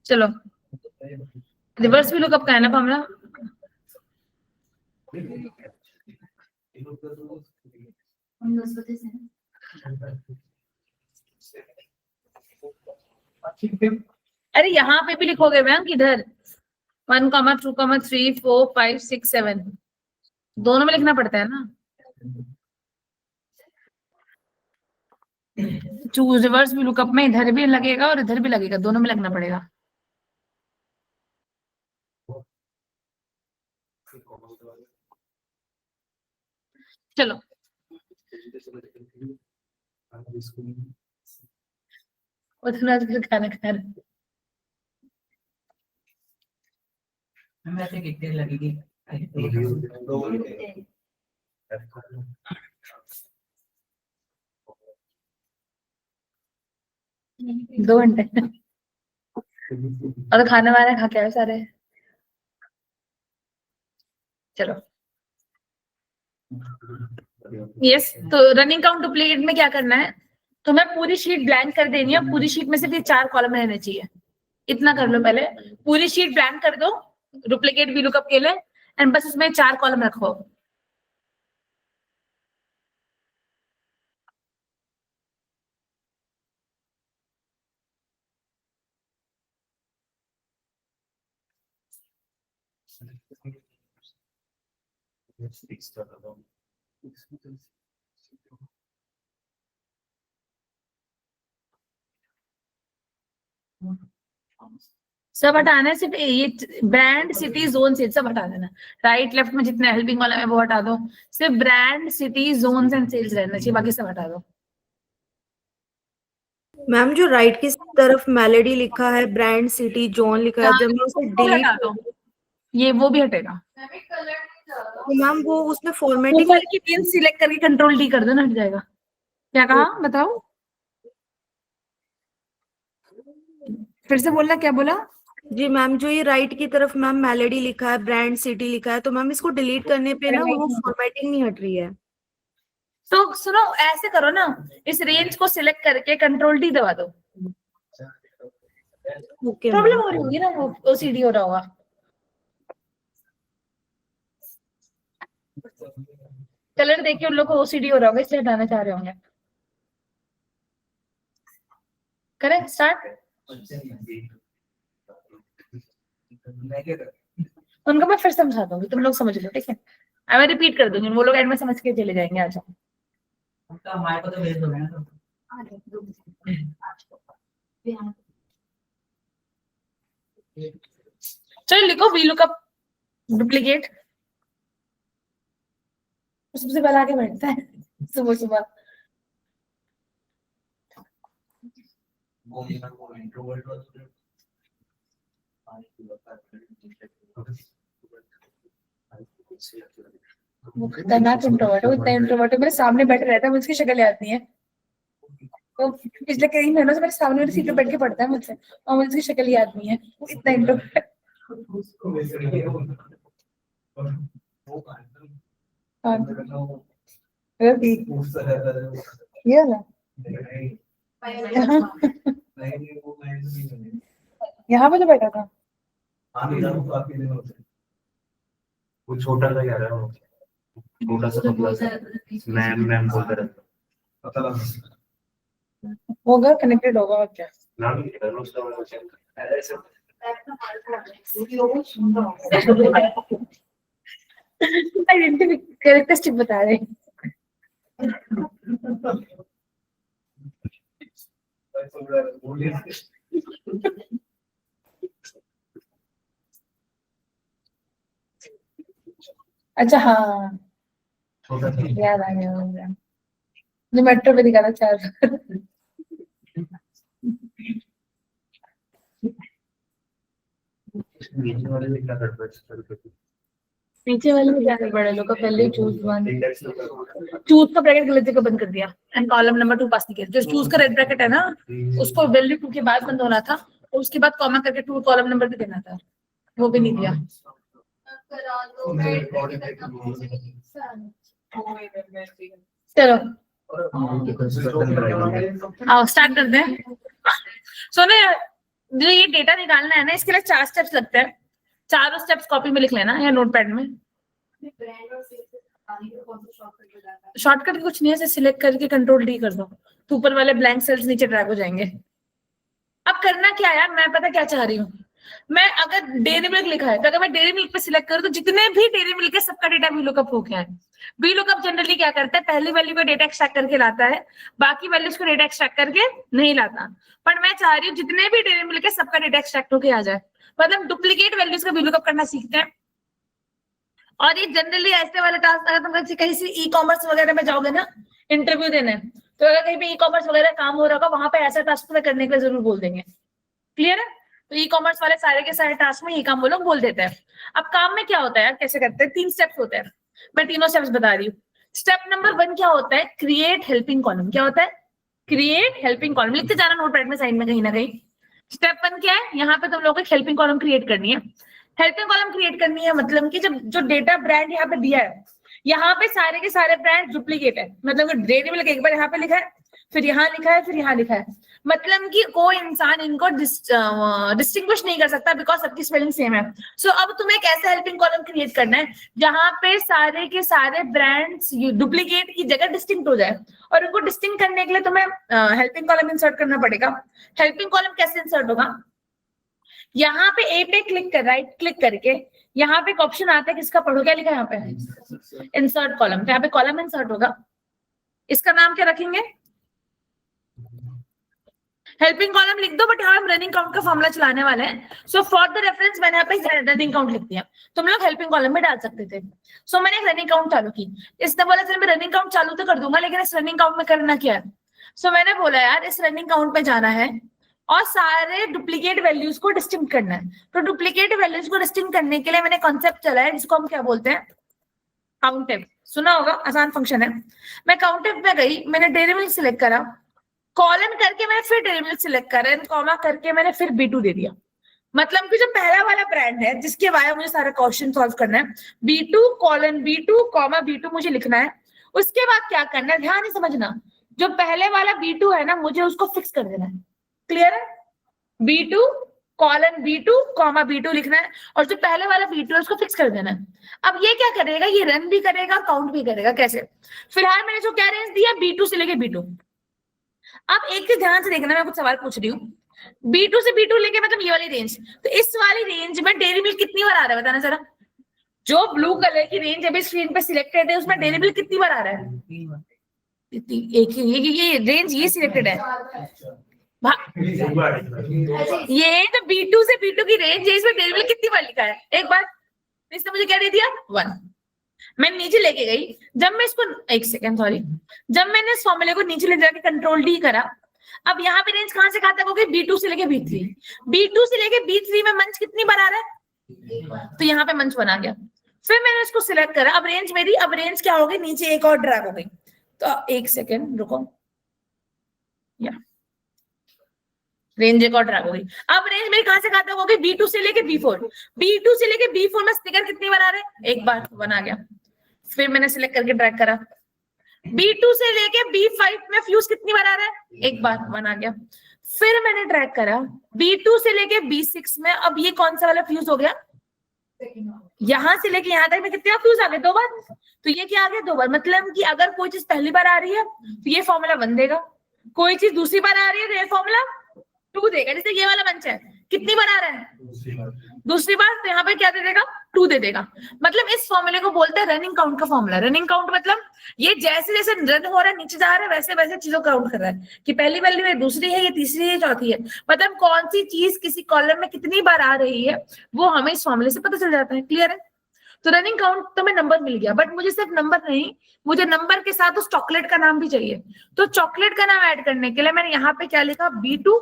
चलो रिवर्स भी लुकअप का है ना फॉर्मूला? अरे यहाँ पे भी लिखोगे बैंक इधर 1, 2, 3, 4, 5, 6, 7 दोनों में लिखना पड़ता है ना। चूज रिवर्स भी लुकअप में इधर भी लगेगा और इधर भी लगेगा, दोनों में लगना पड़ेगा। चलो उतना खाना खा रहे लगेगी 2 घंटे और खाना वाना खा के आए सारे। चलो यस तो रनिंग काउंट डुप्लीकेट में क्या करना है, तुम्हें पूरी शीट ब्लैंक कर देनी है, पूरी शीट में सिर्फ ये 4 कॉलम रहने चाहिए। इतना कर लो, पहले पूरी शीट ब्लैंक कर दो डुप्लीकेट वी लुकअप के लिए एंड बस इसमें 4 कॉलम रखो। सब हटाना है, सिर्फ ये ब्रांड सिटी जोन से सब हटा देना। राइट लेफ्ट में जितने हेल्पिंग वाला है वो हटा दो, सिर्फ brand city zones and sales रहना चाहिए, बाकी सब हटा दो। मैम जो राइट की तरफ मेलेडी लिखा है, ब्रांड सिटी जोन लिखा है, जब मैं उसे डिलीट हटा दो ये वो भी हटेगा। तो मैम वो उसमें फॉर्मेटिंग ऊपर की पिन सिलेक्ट करके कंट्रोल डी कर दो ना, हट जाएगा। क्या कहा बताओ, फिर से बोलना, क्या बोला? जी मैम जो ये राइट की तरफ मैम मेलेडी लिखा है, ब्रांड सिटी लिखा है, तो मैम इसको डिलीट करने पे ना वो फॉर्मेटिंग नहीं हट रही है। तो सुनो ऐसे करो ना, इस रेंज को सिलेक्ट करके कंट्रोल डी दबा दो। ओके प्रॉब्लम हो रही होगी ना, ओसीडी हो रहा होगा। कलर देख के उन लोग को ओसीडी हो रहा होगा, इसलिए हटाना चाह रहे होंगे। करें स्टार्ट। उनको मैं फिर समझा दूंगी, तुम लोग समझ लो, ठीक है? मैं रिपीट कर दूंगी, वो लोग एंड में समझ के चले जाएंगे। आ जाओ हमारे को तो भेज दो ना। चलो लिखो वी लुकअप डुप्लीकेट। सबसे पहले आगे बैठता है सुबह सुबह। वो खतरनाक इंट्रोवर्ट है, इतना इंट्रोवर्ट है, मेरे सामने बैठे रहता है, मुझे उसकी शक्ल याद नहीं है। तो पिछले कई महीनों से मेरे सामने मेरी सीट पे बैठ के पढ़ता है मुझसे और मुझे उसकी शक्ल याद नहीं है, वो इतना इंट्रोवर्ट है। ये ना यहाँ पे जो बैठा था वो छोटा सा क्या रहा है, छोटा सा मैम बोलता रहता होगा, कनेक्टेड होगा और क्या। आइडेंटिटी कैरेक्टरिस्टिक बता रहे हैं। अच्छा हाँ याद आ गया, जो मेट्रो पे दिखा था 4 नीचे वाले में क्या बड़े लोग का पहले चूज का ब्रैकेट गलत जगह बंद कर दिया एंड कॉलम नंबर 2 पास नहीं किया। जो चूज का रेड ब्रैकेट है ना, उसको वैल्यू 2 के बाद बंद होना था और उसके बाद कॉमा करके 2 कॉलम नंबर भी देना था, वो भी नहीं दिया। चलो आओ स्टार्ट करते हैं। सो ना जो ये डेटा निकालना है ना, इसके लिए 4 स्टेप्स लगते हैं। चारों स्टेप्स कॉपी में लिख लेना या नोटपैड में। शॉर्टकट कुछ नहीं है, इसे सिलेक्ट करके कंट्रोल डी कर दो तो ऊपर वाले ब्लैंक सेल्स नीचे ड्रैग हो जाएंगे। अब करना क्या है यार, मैं पता क्या चाह रही हूँ, मैं अगर डेयरी मिल्क लिखा है तो अगर मैं डेयरी मिल्क पे सिलेक्ट करूँ तो जितने भी डेयरी मिल्क है सबका डेटा वीलुकअप हो गया है। वीलुकअप जनरली क्या करता है, पहली वैल्यू को डेटा एक्सट्रैक्ट करके लाता है, बाकी वैल्यूज को डेटा एक्सट्रैक्ट करके नहीं लाता। पर मैं चाह रही हूँ जितने भी डेयरी मिल्क है सबका डेटा एक्सट्रैक्ट होके आ जाए, मतलब डुप्लीकेट वैल्यूज का वीलुकअप करना सीखते हैं। और ये जनरली ऐसे वाले टास्क, अगर तुम कहीं से ई कॉमर्स वगैरह में जाओगे ना इंटरव्यू देने, तो अगर कहीं पे ई कॉमर्स वगैरह काम हो रहा होगा वहां पे ऐसा टास्क में करने के लिए जरूर बोल देंगे। क्लियर है? तो ई कॉमर्स वाले सारे के सारे टास्क में ये काम वो लोग बोल देते हैं। अब काम में क्या होता है, कैसे करते हैं, 3 स्टेप्स होते हैं, मैं तीनों स्टेप्स बता रही हूँ। स्टेप नंबर 1 क्या होता है, क्रिएट हेल्पिंग कॉलम। क्या होता है, क्रिएट हेल्पिंग कॉलम। लिखते जाना नोटपैड में साइड में कहीं ना कहीं। स्टेप 1 क्या है, यहाँ पे तुम लोगों को हेल्पिंग कॉलम क्रिएट करनी है। हेल्पिंग कॉलम क्रिएट करनी है मतलब कि जब जो डेटा ब्रांड यहाँ पे दिया है, यहाँ पे सारे के सारे ब्रांड डुप्लीकेट है, मतलब डेयरी मिल्क एक बार यहाँ पे लिखा है, फिर यहाँ लिखा है, फिर यहाँ लिखा है, मतलब कि कोई इंसान इनको डिस्टिंग्विश नहीं कर सकता बिकॉज सबकी स्पेलिंग सेम है। सो अब तुम्हें एक ऐसा हेल्पिंग कॉलम क्रिएट करना है जहां पे सारे के सारे ब्रांड्स डुप्लीकेट की जगह डिस्टिंक्ट हो जाए, और उनको डिस्टिंक्ट करने के लिए तुम्हें हेल्पिंग कॉलम इंसर्ट करना पड़ेगा। हेल्पिंग कॉलम कैसे इंसर्ट होगा, यहाँ पे ए पे क्लिक कर, राइट क्लिक करके यहाँ पे एक ऑप्शन आता है, किसका पढ़ो, क्या लिखा है यहाँ पे, इंसर्ट कॉलम। तो यहाँ पे कॉलम इंसर्ट होगा, इसका नाम क्या रखेंगे, हेल्पिंग कॉलम लिख दो, बट यहाँ हम रनिंग काउंट का फॉर्मूला चलाने वाले हैं। सो फॉर द रेफरेंस मैंने यहाँ पे रनिंग काउंट लिख दिया, तुम लोग हेल्पिंग कॉलम में डाल सकते थे। सो मैंने एक रनिंग काउंट चालू की, इसने बोला चल मैं रनिंग काउंट चालू तो कर दूंगा, लेकिन इस रनिंग काउंट में करना क्या है। सो मैंने बोला यार इस रनिंग काउंट में जाना है और सारे डुप्लीकेट वैल्यूज को डिस्टिंक्ट करना है। तो डुप्लीकेट वैल्यूज को डिस्टिंक्ट करने के लिए मैंने कॉन्सेप्ट चला है जिसको हम क्या बोलते हैं, काउंटेब। सुना होगा, आसान फंक्शन है। मैं काउंटेब में गई, मैंने डेयरी मिल्क सिलेक्ट करा, कॉलन करके मैंने फिर डेयरी मिल्क सिलेक्ट करा, कॉमा करके मैंने फिर B2 दे दिया। मतलब कि जो पहला वाला ब्रांड है जिसके बारे में मुझे सारा क्वेश्चन सॉल्व करना है, B2 colon B2 comma B2 मुझे लिखना है। उसके बाद क्या करना है, ध्यान से समझना, जो पहले वाला B2 है ना मुझे उसको फिक्स कर देना है। क्लियर है, B2 colon B2 comma B2 लिखना है, और जो पहले वाला B2 है उसको फिक्स कर देना है। अब ये क्या करेगा, ये रन भी करेगा काउंट भी करेगा। कैसे, फिलहाल मैंने जो क्या रेंज दिया B2 से लेके B2। अब एक चीज ध्यान से देखना, मैं कुछ सवाल पूछ रही हूँ, B2 से B2 लेके मतलब ये वाली रेंज, तो इस वाली रेंज में डेयरी मिल्क कितनी बार आ रहा है बताना जरा। जो ब्लू कलर की रेंज अभी स्क्रीन पे सिलेक्टेड है उसमें डेयरी मिल्क कितनी बार आ रहा है, एक ही ये रेंज ये सिलेक्टेड है। ये तो B2 से B2 की रेंज है, इसमें डेयरी मिल्क कितनी बार लिखा है, एक बार। इसने मुझे क्या दे दिया 1। मैं नीचे लेके गई, जब मैं इसको एक सेकेंड सॉरी, जब मैंने इस फॉर्मूले को नीचे ले जाके कंट्रोल D करा, अब यहाँ पे रेंज कहां से कहां तक हो गई, B2 से लेके B3। B2 से लेके B3 में मंच कितनी बार आ रहा है, तो यहाँ पे मंच बना गया। फिर मैंने इसको सिलेक्ट करा, अब रेंज मेरी, अब रेंज क्या हो गई, नीचे एक और ड्रैग हो गई। तो एक सेकेंड रुको, या रेंज एक और ड्रैग हो गई। अब रेंज मेरी कहां से कहां तक हो गई, B2 से लेके B4। B2 से लेके B4 में स्टिकर कितनी बार आ रहे हैं, एक बार, बना गया। फिर मैंने सिलेक्ट करके ड्रैग करा, B2 से लेके B5 में फ्यूज कितनी बार आ रहा है, एक बार, बना गया। फिर मैंने ड्रैग करा B2 से लेके B6 में, अब ये कौन सा वाला फ्यूज हो गया, यहां से लेके यहां तक में कितने फ्यूज आ गए, 2 बार। तो ये क्या आ गया, 2 बार। मतलब कि अगर कोई चीज पहली बार आ रही है तो ये फॉर्मूला 1 देगा, कोई चीज दूसरी बार आ रही है तो ये फॉर्मूला 2 देगा। जैसे ये वाला मंच है कितनी बार आ रहा है, दूसरी बार, तो यहाँ पे क्या दे देगा, 2 दे देगा। मतलब इस फॉर्मूले को बोलते हैं रनिंग काउंट का फॉर्मूला। रनिंग काउंट मतलब ये जैसे जैसे रन हो रहा है, नीचे जा रहा है, वैसे वैसे चीजों काउंट कर रहा है कि पहली वैल्यू है, दूसरी है, ये तीसरी है, चौथी है। मतलब कौन सी चीज किसी कॉलम में कितनी बार आ रही है वो हमें इस फॉर्मूले से पता चल जाता है। क्लियर है, तो रनिंग काउंट तो हमें नंबर मिल गया, बट मुझे सिर्फ नंबर नहीं, मुझे नंबर के साथ उस चॉकलेट का नाम भी चाहिए। तो चॉकलेट का नाम ऐड करने के लिए मैंने यहाँ पे क्या लिखा, B2,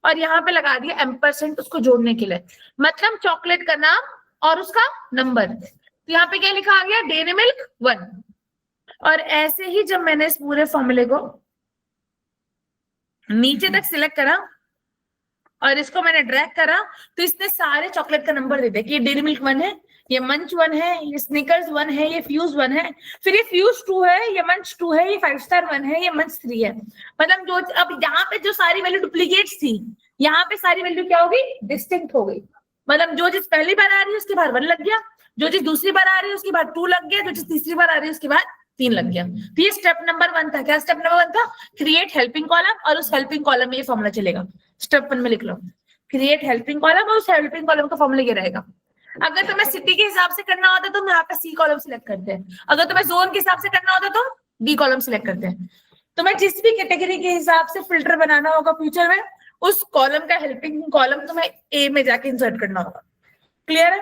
और यहाँ पे लगा दिया एम्परसेंट उसको जोड़ने के लिए, मतलब चॉकलेट का नाम और उसका नंबर। तो यहाँ पे क्या लिखा आ गया, डेयरी मिल्क 1। और ऐसे ही जब मैंने इस पूरे फॉर्मूले को नीचे तक सिलेक्ट करा और इसको मैंने ड्रैग करा, तो इसने सारे चॉकलेट का नंबर दे दिया कि ये डेयरी मिल्क 1 है, ये मंच 1 है, ये स्निकर्स 1 है, ये फ्यूज 1 है, फिर ये फ्यूज 2 है, ये मंच 2 है, ये 5 स्टार 1 है, ये मंच 3 है। मतलब जो अब यहाँ पे जो सारी वैल्यू डुप्लीकेट्स थी यहाँ पे सारी वैल्यू क्या होगी, डिस्टिंक्ट हो गई। मतलब जो चीज पहली बार आ रही है उसके बाद 1 लग गया, जो चीज दूसरी बार आ रही है उसके बाद 2 लग गया, जो चीज तीसरी बार आ रही है उसके बाद 3 लग गया। तो ये स्टेप नंबर 1 था। क्या स्टेप नंबर 1 था? क्रिएट हेल्पिंग कॉलम, और उस हेल्पिंग कॉलम में ये फॉर्मूला चलेगा। स्टेप 1 में लिख लो, क्रिएट हेल्पिंग कॉलम, और उस हेल्पिंग कॉलम का फॉर्मूला ये रहेगा। अगर तुम्हें सिटी के हिसाब से करना होता तो हम यहाँ पे सी कॉलम सिलेक्ट करते हैं, अगर तुम्हें जोन के हिसाब से करना होता तो डी कॉलम सिलेक्ट करते हैं। तुम्हें जिस भी कैटेगरी के हिसाब से फिल्टर बनाना होगा फ्यूचर में, उस कॉलम का हेल्पिंग कॉलम तुम्हें ए में जाके इंसर्ट करना होगा। क्लियर है?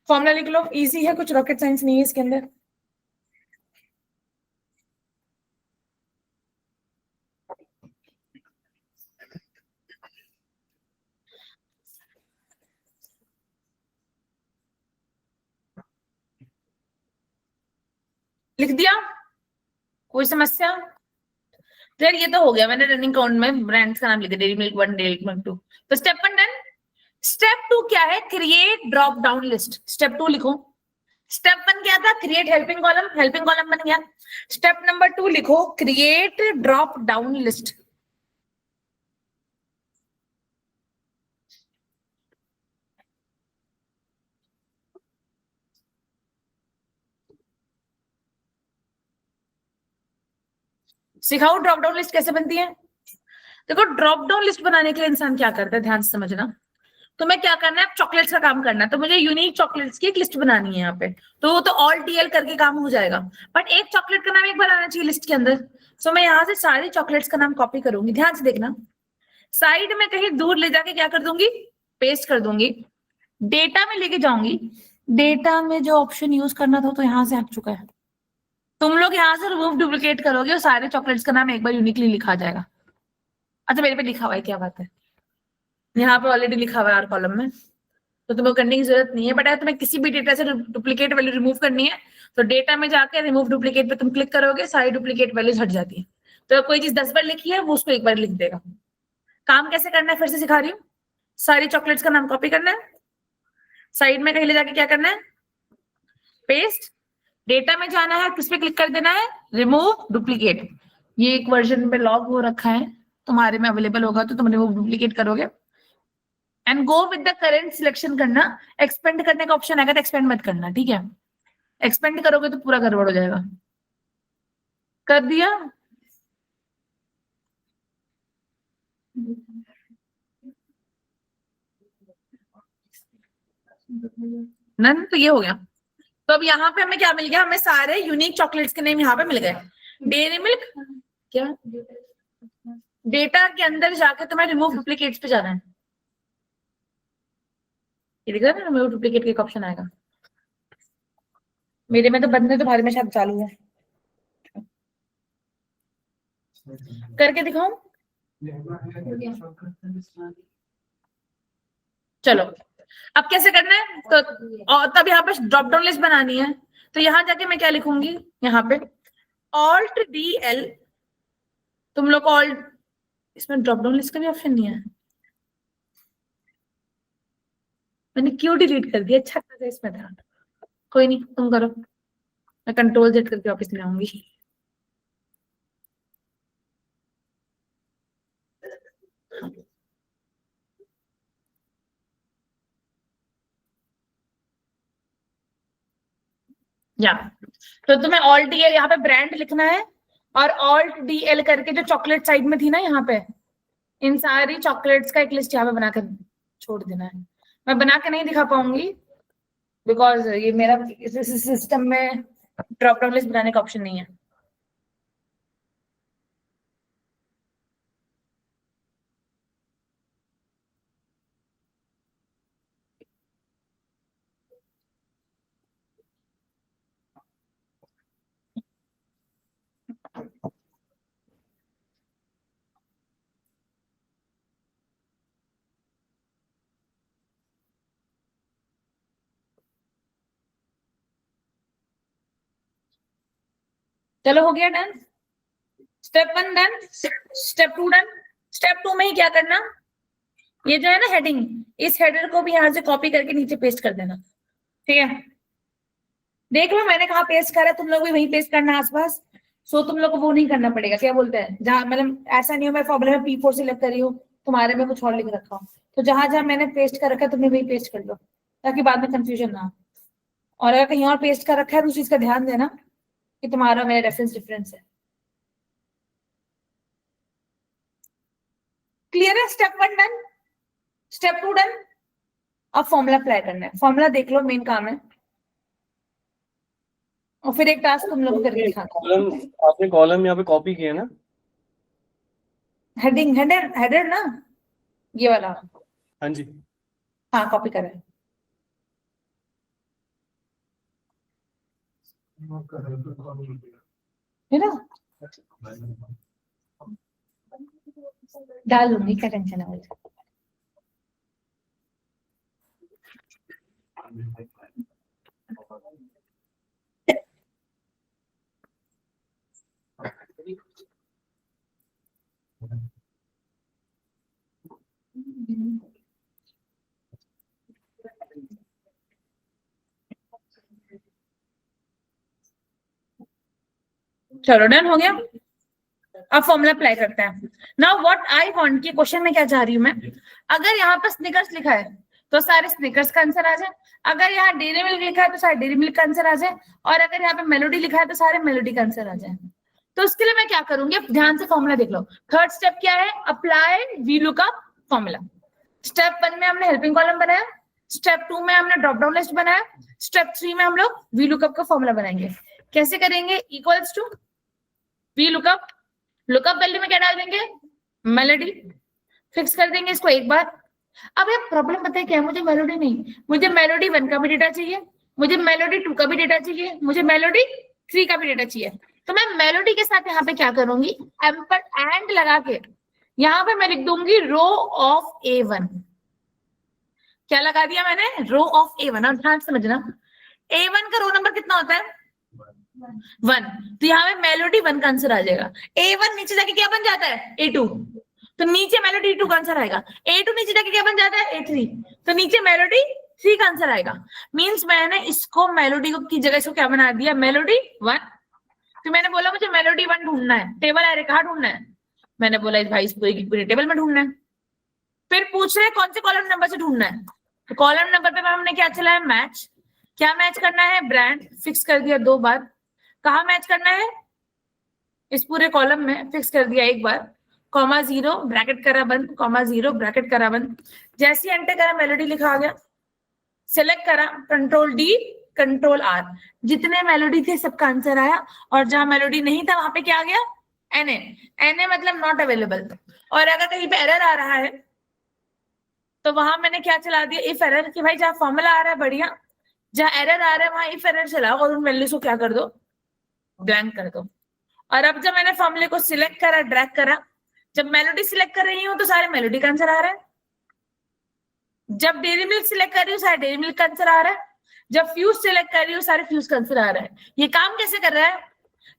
फॉर्मूला लिख लो, इजी है, कुछ रॉकेट साइंस नहीं है इसके अंदर। लिख दिया? कोई समस्या? यार ये तो हो गया, मैंने रनिंग काउंट में ब्रांड्स का नाम लिख दिया, डेयरी मिल्क 1, डेयरी मिल्क 2। तो स्टेप 1 डन। स्टेप 2 क्या है? Create drop down list. Step 2 लिखो। स्टेप 1 क्या था? Create helping column, helping column बन गया। स्टेप नंबर 2 लिखो, क्रिएट ड्रॉप डाउन लिस्ट। सिखाओ ड्रॉप डाउन लिस्ट कैसे बनती है। देखो, ड्रॉप डाउन लिस्ट बनाने के लिए इंसान क्या करता है, ध्यान से समझना। तुम्हें क्या करना है, चॉकलेट्स का काम करना है, तो मुझे यूनिक चॉकलेट्स की एक लिस्ट बनानी है यहाँ पे, तो वो तो ऑल टीएल करके काम हो जाएगा, बट एक चॉकलेट का नाम एक बार आना चाहिए लिस्ट के अंदर। सो मैं यहाँ से सारी चॉकलेट्स का नाम कॉपी करूंगी, ध्यान से देखना। साइड में कहीं दूर ले जाके क्या कर दूंगी, पेस्ट कर दूंगी। डेटा में लेके जाऊंगी, डेटा में जो ऑप्शन यूज करना था तो यहाँ से हट चुका है। तुम लोग यहाँ से रिमूव डुप्लीकेट करोगे और सारे चॉकलेट्स का नाम एक बार यूनिकली लिखा जाएगा। अच्छा, मेरे पे लिखा हुआ है, क्या बात है, यहाँ पे ऑलरेडी लिखा हुआ है आर कॉलम में, तो तुम्हें करने की जरूरत नहीं है। बट अगर तुम्हें किसी भी डेटा से डुप्लीकेट वैल्यू रिमूव करनी है तो डेटा में जाकर रिमूव डुप्लीकेट पे तुम क्लिक करोगे, सारी डुप्लीकेट वैल्यूज हट जाती है। तो कोई चीज 10 बार लिखी है वो उसको एक बार लिख देगा। काम कैसे करना है फिर से सिखा रही हूँ। सारी चॉकलेट्स का नाम कॉपी करना है, साइड में कहीं ले जाके क्या करना है, पेस्ट। डेटा में जाना है, किस पे क्लिक कर देना है, रिमूव डुप्लीकेट। ये एक वर्जन पे लॉग हो रखा है, तुम्हारे में अवेलेबल होगा तो तुम रिमूव डुप्लीकेट करोगे and go with the current selection करना। एक्सपेंड करने का ऑप्शन आएगा तो एक्सपेंड मत करना, ठीक है। एक्सपेंड करोगे तो पूरा गड़बड़ हो जाएगा। कर दिया? नन, तो ये हो गया। तो अब यहाँ पे हमें क्या मिल गया, हमें सारे यूनिक चॉकलेट्स के नेम यहाँ पे मिल गए। डेयरी मिल्क क्या, डेटा के अंदर जाके तुम्हें रिमूव डुप्लीकेट्स पे जाना है। ये दिख रहा है ना, रिमूव डुप्लीकेट का ऑप्शन आएगा। मेरे में तो बंद है, तुम्हारे में शायद चालू है। करके दिखाऊं? चलो, अब कैसे करना है, तो और तब यहाँ पे ड्रॉप डाउन लिस्ट बनानी है। तो यहाँ जाके मैं क्या लिखूंगी, यहाँ पे ऑल्ट DL। तुम लोग ऑल्ट, इसमें ड्रॉप डाउन लिस्ट का भी ऑप्शन नहीं है, मैंने क्यों डिलीट कर दिया, अच्छा था इसमें था। कोई नहीं, तुम करो, मैं Ctrl Z करके वापस ले आऊंगी। या तो तुम्हें ऑल्ट DL यहाँ पे ब्रांड लिखना है, और ऑल्ट DL करके जो चॉकलेट साइड में थी ना यहाँ पे, इन सारी चॉकलेट्स का एक लिस्ट यहाँ पे बनाकर छोड़ देना है। मैं बना के नहीं दिखा पाऊंगी बिकॉज ये मेरा सिस्टम में ड्रॉप डाउन लिस्ट बनाने का ऑप्शन नहीं है। चलो, हो गया done. Step 1 done, step 2 done. Step 2 में ही क्या करना, ये जो है ना हेडिंग, इस हेडर को भी यहाँ से कॉपी करके नीचे पेस्ट कर देना, ठीक है। देख लो मैंने कहा पेस्ट करा, तुम लोग भी वहीं पेस्ट करना आसपास। सो तुम लोग को वो नहीं करना पड़ेगा, क्या बोलते हैं, जहां मतलब ऐसा नहीं हो मैं फॉर्मूला में P4 सिलेक्ट करी हूँ तुम्हारे में कुछ और लिख रखा हो, तो जहां जहां मैंने पेस्ट कर रखा है तुमने वही पेस्ट कर लो, ताकि बाद में कंफ्यूजन ना हो। और अगर कहीं और पेस्ट कर रखा है तो उस चीज का ध्यान देना कि तुम्हारा मेरा रेफरेंस डिफरेंस है। क्लियर है? Step 1 done, step 2 done. अब फॉर्मूला अप्लाई करना है, फॉर्मूला देख लो, मेन काम है। और फिर एक टास्क तुम लोग करके दिखाना। कॉलम आपने कॉलम यहाँ पे कॉपी किया ना? हेडिंग, हेडर, हेडर ना, ये वाला। हाँ जी। हाँ, कॉपी करा है ना, डाल दूंगी, क्या टेंशन है मुझे। चलो डन हो गया। अब फॉर्मूला अप्लाई करते हैं। नाउ व्हाट आई वांट, की क्वेश्चन में क्या चाह रही हूँ मैं, अगर यहाँ पर स्निकर्स लिखा है तो सारे स्निकर्स का आंसर आ जाए, अगर यहाँ डेयरी मिल्क लिखा है तो सारे डेयरी मिल्क का आंसर आ जाए, और अगर यहाँ पे मेलोडी लिखा है तो सारे मेलोडी का आंसर आ जाए। तो उसके लिए मैं क्या करूंगी, अब ध्यान से फॉर्मूला देख लो। थर्ड स्टेप क्या है, apply V lookup formula. Step 1 में हमने हेल्पिंग कॉलम बनाया, स्टेप 2 में हमने ड्रॉप डाउन लिस्ट बनाया, स्टेप 3 में हम लोग वी लुकअप का फॉर्मूला बनाएंगे। कैसे करेंगे, equals to V lookup, lookup value में क्या डाल देंगे, मेलोडी, फिक्स कर देंगे इसको एक बार। अब ये प्रॉब्लम पता है क्या है, मुझे मेलोडी नहीं, मुझे मेलोडी 1 का भी डेटा चाहिए, मुझे मेलोडी 2 का भी डेटा चाहिए, मुझे मेलोडी 3 का भी डेटा चाहिए। तो मैं मेलोडी के साथ यहाँ पे क्या करूंगी, एंड लगा के यहाँ पे मैं लिख दूंगी रो ऑफ A1। क्या लगा दिया मैंने, रो ऑफ A1। और ध्यान समझना, A1 का रो नंबर कितना होता है, 1, तो यहाँ पे मेलोडी 1 का आंसर आ जाएगा। A1 नीचे जाके क्या बन जाता है, A2, तो नीचे मेलोडी 2 का आंसर आएगा। A2 नीचे जाके क्या बन जाता है, A3, तो नीचे मेलोडी 3 का आंसर आएगा। मींस मैंने इसको मेलोडी की जगह इसको क्या बना दिया, मेलोडी 1। तो मैंने बोला मुझे मेलोडी 1 ढूंढना है, टेबल है कहाँ ढूंढना है, मैंने बोला भाई इस पूरी टेबल में ढूंढना है। फिर पूछ रहे कौन से कॉलम नंबर से ढूंढना है, तो कॉलम नंबर पे हमने क्या चला है, मैच। क्या मैच करना है, ब्रांड, फिक्स कर दिया 2 बार। कहा मैच करना है, इस पूरे कॉलम में, फिक्स कर दिया 1 बार, कॉमा 0 ब्रैकेट करा बंद, कॉमा 0 ब्रैकेट करा बंद। जैसे एंटर करा मेलोडी लिखा आ गया, सिलेक्ट करा, कंट्रोल D कंट्रोल R, जितने मेलोडी थे सबका आंसर आया। और जहां मेलोडी नहीं था वहां पे क्या आ गया, NA मतलब नॉट अवेलेबल। और अगर कहीं पे एरर आ रहा है तो वहां मैंने क्या चला दिया, इफ एरर, कि भाई जहां फॉर्मूला आ रहा है बढ़िया, जहां एरर आ रहा है वहां इफ एरर चलाओ और उन वैल्यूज को क्या कर दो, ब्लैंक कर दो। और अब जब मैंने फॉर्मूले को सिलेक्ट करा, ड्रैग करा, जब मेलोडी सिलेक्ट कर रही हूँ तो सारे मेलोडी का आंसर आ रहा है, जब डेयरी मिल्क सिलेक्ट कर रही हूँ सारे डेयरी मिल्क का आंसर आ रहा है, जब फ्यूज सिलेक्ट कर रही हूँ सारे फ्यूज का आंसर आ रहा है। ये काम कैसे कर रहा है,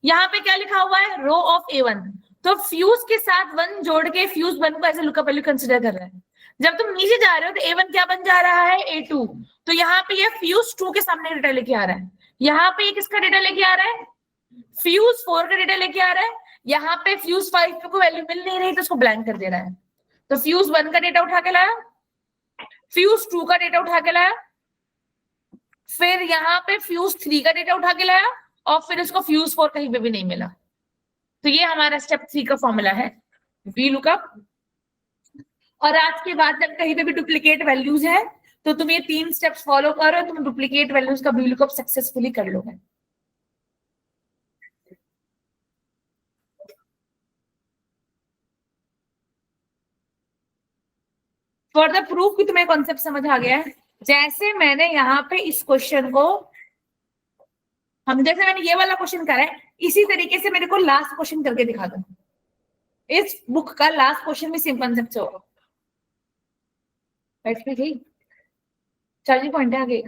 यहाँ पे क्या लिखा हुआ है, रो ऑफ A1, तो फ्यूज के साथ 1 जोड़ के फ्यूज 1 को ऐसे लुकअप वैल्यू कंसिडर कर रहा है। जब तुम नीचे जा रहे हो तो A1 क्या बन जा रहा है, A2, तो यहाँ पे ये फ्यूज 2 के सामने डेटा लेके आ रहा है, यहाँ पे ये किसका डेटा लेके आ रहा है, फ्यूज 4 का डेटा लेके आ रहा है। यहाँ पे फ्यूज 5 पे कोई वैल्यू मिल नहीं रही तो उसको ब्लैंक कर दे रहा है। तो फ्यूज 1 का डेटा उठा के लाया, फ्यूज 2 का डेटा उठा के लाया, फिर यहाँ पे फ्यूज 3 का डेटा उठा के लाया, और फिर उसको फ्यूज 4 कहीं पे भी नहीं मिला। तो ये हमारा स्टेप 3 का फॉर्मूला है, वी लुकअप। और आज के बाद जब कहीं पे भी डुप्लीकेट वैल्यूज है तो तुम ये 3 स्टेप्स फॉलो करो, तुम डुप्लीकेट वैल्यूज का वी लुकअप सक्सेसफुली कर लोगे। फॉर द प्रूफ कि तुम्हें कॉन्सेप्ट समझ आ गया है, जैसे मैंने यहाँ पे इस क्वेश्चन को, जैसे मैंने ये वाला क्वेश्चन करा है, इसी तरीके से मेरे को लास्ट क्वेश्चन करके दिखा दो। इस बुक का लास्ट क्वेश्चन भी सेम कॉन्सेप्ट से होगा। बैठ पे गई, चार्जिंग पॉइंट है आगे,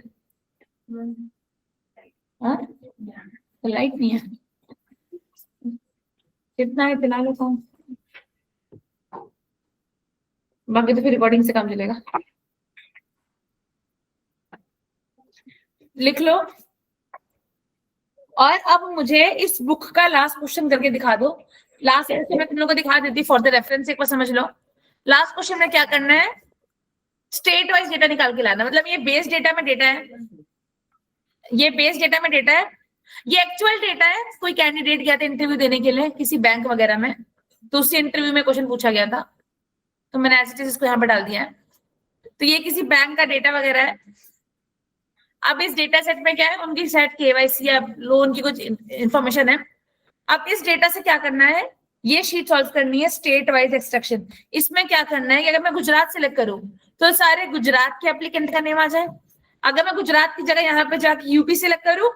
तो लाइट नहीं है, कितना है फिलहाल बताऊं, बाकी तो फिर रिकॉर्डिंग से काम चलेगा। लिख लो। और अब मुझे इस बुक का लास्ट क्वेश्चन करके दिखा दो। लास्ट क्वेश्चन मैं तुम लोगों को दिखा देती फॉर द रेफरेंस, एक बार समझ लो। लास्ट क्वेश्चन में क्या करना है, स्टेट वाइज डेटा निकाल के लाना। मतलब ये बेस डेटा में डेटा है, ये बेस डेटा में डेटा है, ये एक्चुअल डेटा है। कोई कैंडिडेट गया था इंटरव्यू देने के लिए किसी बैंक वगैरह में, तो उससे इंटरव्यू में क्वेश्चन पूछा गया था, तो मैंने ऐसी चीज इसको यहाँ पे डाल दिया है। तो ये किसी बैंक का डेटा वगैरह है। अब इस डेटा सेट में क्या है, उनकी सेट केवाईसी या लोन की कुछ इंफॉर्मेशन है। अब इस डेटा से क्या करना है, ये शीट सॉल्व करनी है स्टेट वाइज एक्सट्रैक्शन। इसमें क्या करना है कि अगर मैं गुजरात सिलेक्ट करूं तो सारे गुजरात के एप्लीकेंट का नेम आ जाए। अगर मैं गुजरात की जगह यहाँ पे जाके यूपी सिलेक्ट करूं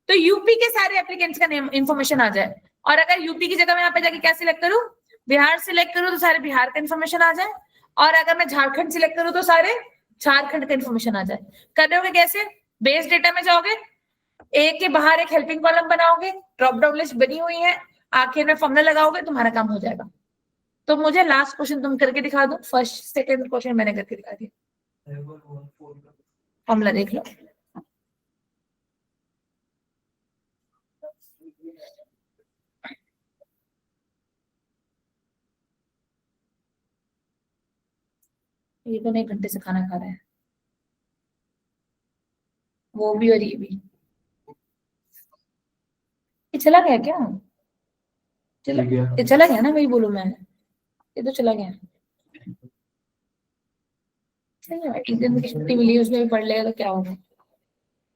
तो यूपी के सारे एप्लीकेंट्स का नेम इंफॉर्मेशन आ जाए। और अगर यूपी की जगह मैं यहाँ पे जाके क्या सिलेक्ट करूं, बिहार सिलेक्ट करूं तो सारे बिहार का इन्फॉर्मेशन आ जाए। और अगर मैं झारखंड सिलेक्ट करूं तो सारे झारखंड का इन्फॉर्मेशन आ जाए। करोगे कैसे, बेस डेटा में जाओगे, एक के बाहर एक हेल्पिंग कॉलम बनाओगे, ड्रॉप डाउन लिस्ट बनी हुई है, आखिर में फॉर्मूला लगाओगे, तुम्हारा काम हो जाएगा। तो मुझे लास्ट क्वेश्चन तुम करके दिखा दो, फर्स्ट सेकंड क्वेश्चन मैंने करके दिखा दिया, फॉर्मूला देख लो। ये तो 1 घंटे से खाना खा रहे हैं, वो भी और ये भी। ये चला गया क्या, ये चला गया ना, वही बोलूं मैं, ये तो चला गया। एक दिन की छुट्टी मिली, उसमें भी पढ़ लेगा तो क्या होगा,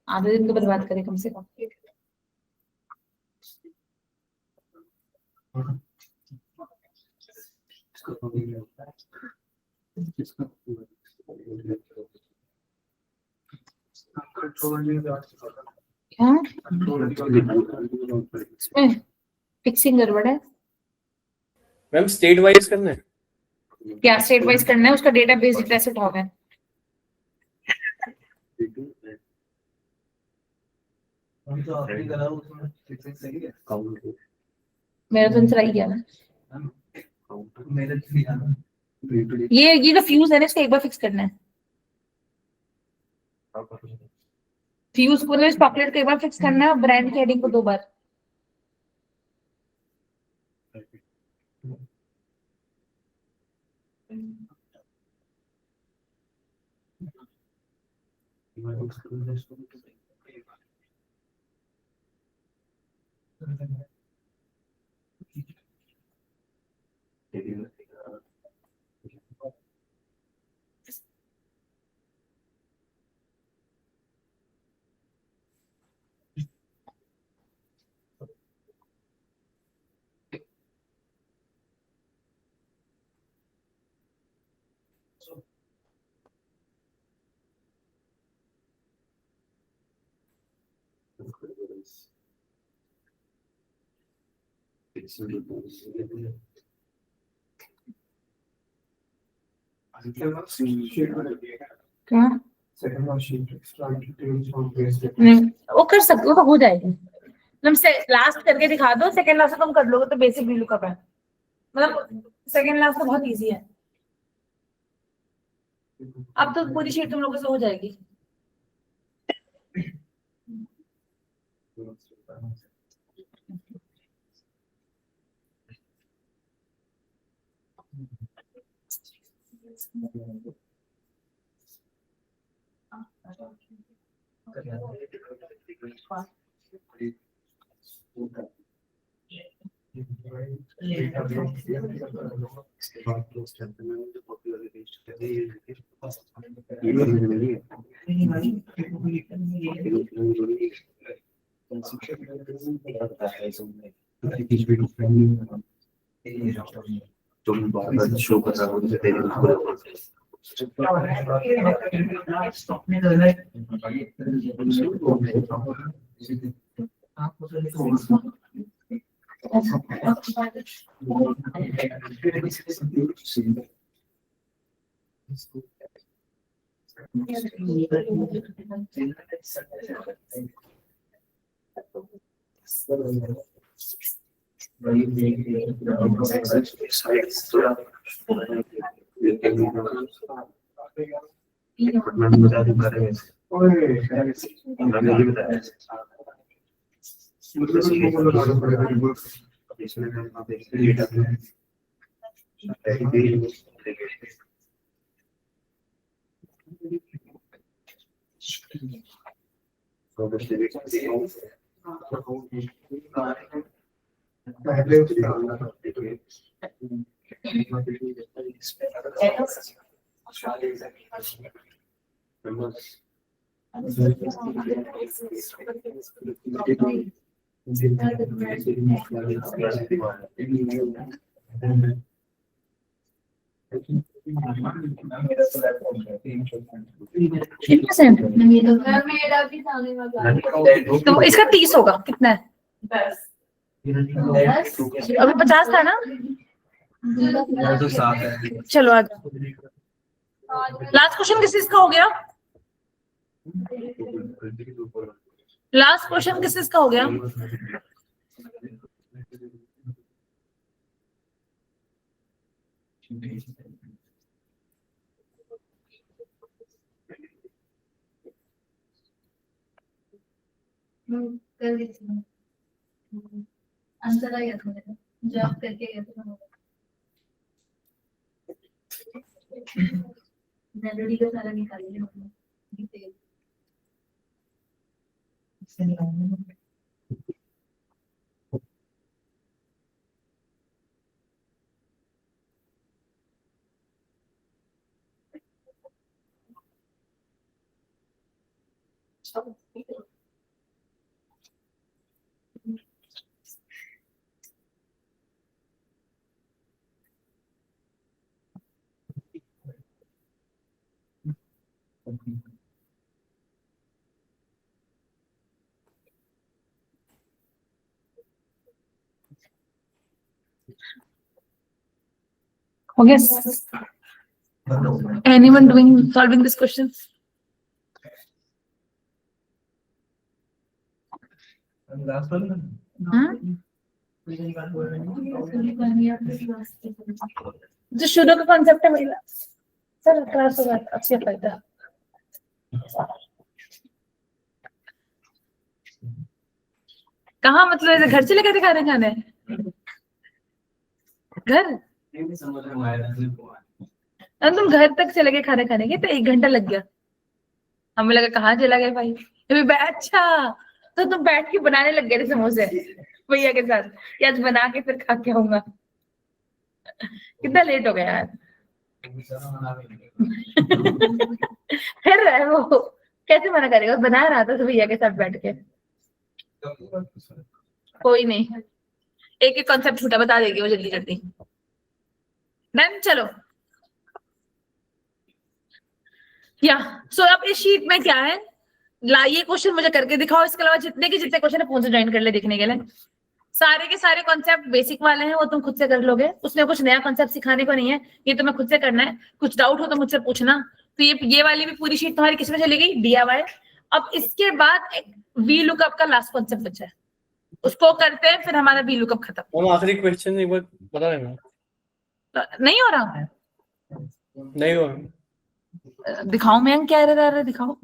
आधे दिन तो बर्बाद करे कम से कम। क्या इसमें फिक्सिंग गड़बड़ है मैम स्टेट वाइज करना है। क्या, स्टेट वाइज करना है, उसका डेटा बेस डेटा से उठाओगे। मेरा तो आंसर आई गया ना, ये जो फ्यूज है ना, इसको एक बार फिक्स करना है। फ्यूज को इस पॉकेट को एक बार फिक्स करना है और ब्रांड की हेडिंग को 2 बार। क्या नहीं, वो कर सकते हो तो हो जाएगी। तुम से लास्ट करके दिखा दो, सेकंड लास्ट तुम कर लोगे तो बेसिक भी लुकअप है, मतलब सेकंड लास्ट तो बहुत इजी है। अब तो पूरी शीट तुम लोगों से हो जाएगी। तुम बार शो कर रहा हो मैंने बता दी बारे में, मैंने ये बताया इसमें डेटा तो इसका 30 होगा, कितना है? अभी 50 था ना? चलो आगे। लास्ट क्वेश्चन किस चीज का हो गया? लास्ट क्वेश्चन किस चीज का हो गया? आंसर आ गया था मेरा, जॉब करके गया था मेलोडी का सारा निकाल लिया डिटेल। हो गया? Anyone solving this question? जो शुरू का कॉन्सेप्ट है मेरा सर क्लास होगा अच्छी फायदा। कहाँ मतलब ऐसे घर चले गए खाने खाने? घर तुम घर तक चले गए खाने खाने के तो 1 घंटा लग गया। हमें लगा कहाँ चला गया भाई। अच्छा तो तुम बैठ के बनाने लग गए थे समोसे भैया के साथ कि आज बना के फिर खा के आऊंगा। कितना लेट हो गया यार। फिर वो कैसे मना करेगा, बना रहा था भैया के साथ बैठ के। कोई नहीं, एक एक कॉन्सेप्ट छूटा बता देगी वो जल्दी जल्दी। डन, चलो या सो अब इस शीट में क्या है, ये क्वेश्चन मुझे करके दिखाओ। इसके अलावा जितने क्वेश्चन है फोन से ज्वाइन कर ले देखने के लिए। सारे के सारे कॉन्सेप्ट बेसिक वाले हैं, वो तुम खुद से कर लोगे। उसमें कुछ नया कॉन्सेप्ट सिखाने को नहीं है, ये तुम्हें खुद से करना है। कुछ डाउट हो तो मुझसे पूछना। तो ये वाली भी पूरी शीट तुम्हारी किसमें चलेगी? DIY। अब इसके बाद एक वी लुकअप का लास्ट कॉन्सेप्ट बचा है, उसको करते हैं फिर हमारा वी लुकअप खत्म। हम आखिरी क्वेश्चन एक बार बता देना। नहीं हो रहा? नहीं हो रहा। दिखाओ मैं क्या रहा, दिखाओ।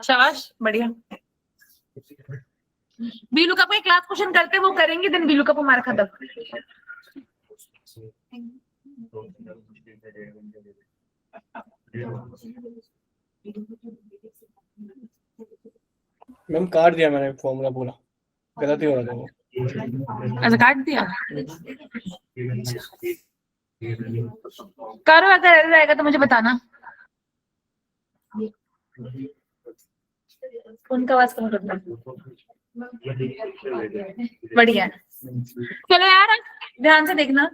शाबाश, बढ़िया। वी लुकअप का क्लास क्वेश्चन करते वो करेंगे, देन वी लुकअप हमारा खत्म। मैम काट दिया मैंने फॉर्मूला पूरा, गलत ही हो रहा था वो। अच्छा काट दिया, करो। अगर एरर आएगा तो मुझे बताना। उनका आवाज कम करना। बढ़िया, चलो यार ध्यान से देखना।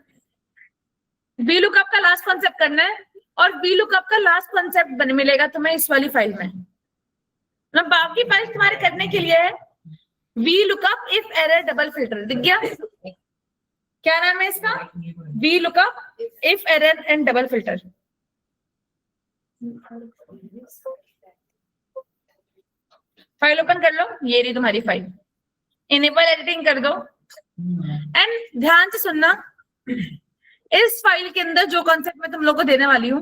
वी लुकअप का लास्ट कॉन्सेप्ट करना है, और वी लुकअप का लास्ट कॉन्सेप्ट मिलेगा तुम्हें इस वाली फाइल में। मतलब बाकी फाइल तुम्हारे करने के लिए है V lookup if error double filter. दिख गया क्या नाम है इसका? V lookup if error and double filter. File open कर लो, ये रही तुम्हारी फाइल। इनेबल एडिटिंग कर दो एंड ध्यान से सुनना। इस फाइल के अंदर जो कॉन्सेप्ट मैं तुम लोग को देने वाली हूँ,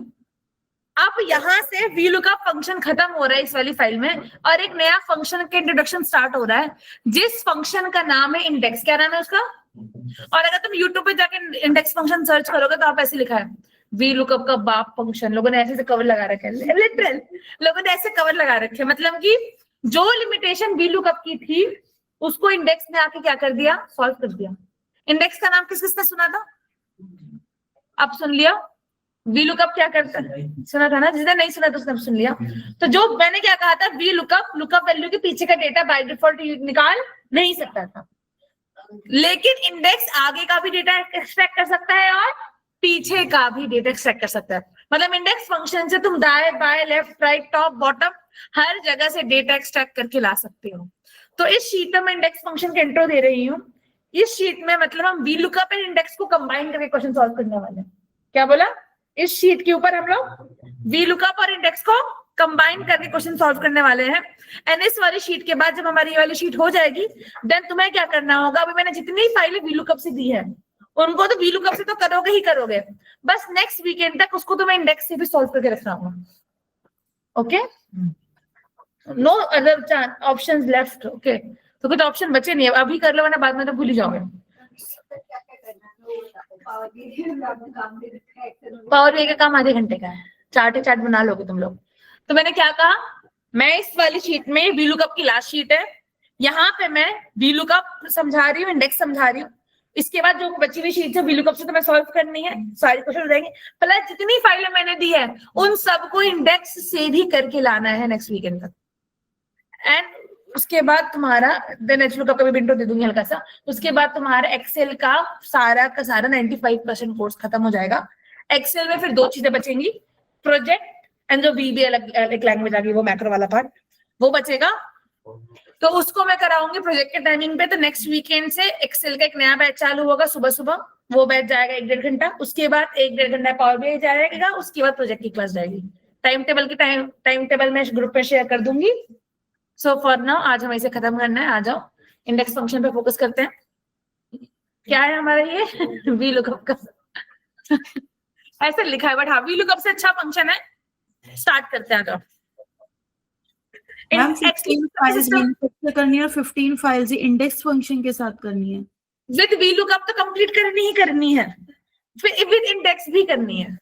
अब यहाँ से वी लुकअप फंक्शन खत्म हो रहा है इस वाली फाइल में, और एक नया फंक्शन का इंट्रोडक्शन स्टार्ट हो रहा है, जिस फंक्शन का नाम है इंडेक्स। क्या नाम है उसका? और अगर तुम यूट्यूब पे जाके इंडेक्स फंक्शन सर्च करोगे तो आप ऐसे लिखा है वी लुकअप का बाप फंक्शन, लोगों ने ऐसे कवर लगा रखे हैं, लिटरल लोगों ने ऐसे कवर लगा रखे हैं, मतलब कि जो लिमिटेशन वी लुकअप की थी उसको इंडेक्स ने आके क्या कर दिया, सॉल्व कर दिया। इंडेक्स का नाम किस किसने सुना था, अब सुन लिया। वी लुकअप क्या करता है, सुना था ना, जिसने नहीं सुना तो उसने सुन लिया। तो जो मैंने क्या कहा था, वी लुकअप वैल्यू के पीछे का डेटा बाय डिफॉल्ट निकाल नहीं सकता था, लेकिन इंडेक्स आगे का भी डेटा एक्सट्रैक्ट कर सकता है और पीछे का भी डेटा एक्सट्रैक्ट कर सकता है। मतलब इंडेक्स फंक्शन से तुम दाएं बाएं लेफ्ट राइट टॉप बॉटम हर जगह से डेटा एक्सट्रैक्ट करके ला सकते हो। तो इस शीट में मैं इंडेक्स फंक्शन के इंट्रो दे रही हूँ। इस शीट में मतलब हम वी लुकअप एंड इंडेक्स को कंबाइन करके क्वेश्चन सॉल्व करने वाले हैं। क्या बोला, इस शीट के ऊपर हम लोग वी लुकअप और इंडेक्स को कंबाइन करके क्वेश्चन सॉल्व करने वाले हैं। एंड इस वाली शीट के बाद जब हमारी ये वाली शीट हो जाएगी, देन तुम्हें क्या करना होगा, अभी मैंने जितनी फाइलें वी लुकअप से दी है उनको तो वी लुकअप से तो करोगे ही करोगे, बस नेक्स्ट वीकेंड तक उसको तुम्हें इंडेक्स से भी सॉल्व करके रखना होगा। Okay, no other options left. Okay, तो कुछ ऑप्शन बचे नहीं है, अभी कर लो वरना बाद में तो भूल ही जाओगे। पावर बी का काम आधे घंटे का है, चार्ट बना लोगे तुम लोग। तो मैंने क्या कहा, मैं इस वाली शीट में वी लुकअप की लास्ट शीट है, यहाँ पे मैं वी लुकअप समझा रही हूँ, इंडेक्स समझा रही हूँ। इसके बाद जो बची हुई शीट है वी लुकअप से तुम्हें सॉल्व करनी है, सारी क्वेश्चन हो जाएंगे। प्लस जितनी फाइलें मैंने दी है उन सबको इंडेक्स से भी करके लाना है नेक्स्ट वीकेंड तक। एंड उसके बाद तुम्हारा देन एच लुकअप का भी विंडो दे दूंगी हल्का सा। उसके बाद तुम्हारा एक्सेल का सारा 95% कोर्स खत्म हो जाएगा। एक्सेल में फिर 2 चीजें बचेंगी, प्रोजेक्ट एंड जो वी भी अलग एक लैंग्वेज आ गई, वो मैक्रो वाला पार्ट वो बचेगा। तो उसको मैं कराऊंगी प्रोजेक्ट के टाइमिंग पे। तो नेक्स्ट वीकेंड से एक्सेल का एक नया बैच चालू होगा सुबह सुबह, वो बैच जाएगा 1-1.5 घंटा। उसके बाद 1-1.5 घंटा पावर बीआई जाएगा, उसके बाद प्रोजेक्ट की क्लास जाएगी। टाइम टेबल मैं ग्रुप में शेयर कर दूंगी। सो फॉर नाउ आज हमें इसे खत्म करना है, आ जाओ इंडेक्स फंक्शन पे फोकस करते हैं। क्या है हमारा ये वी लुकअप का ऐसे लिखा है, बट हाँ वी लुकअप से अच्छा फंक्शन है। स्टार्ट करते हैं, आ जाओ। मैम 16 फाइल्स मैन्युफैक्चर करनी है और 15 फाइल्स इंडेक्स फंक्शन के साथ करनी है। विद वी लुकअप तो कंप्लीट करनी ही करनी है, फिर विद इंडेक्स भी करनी है।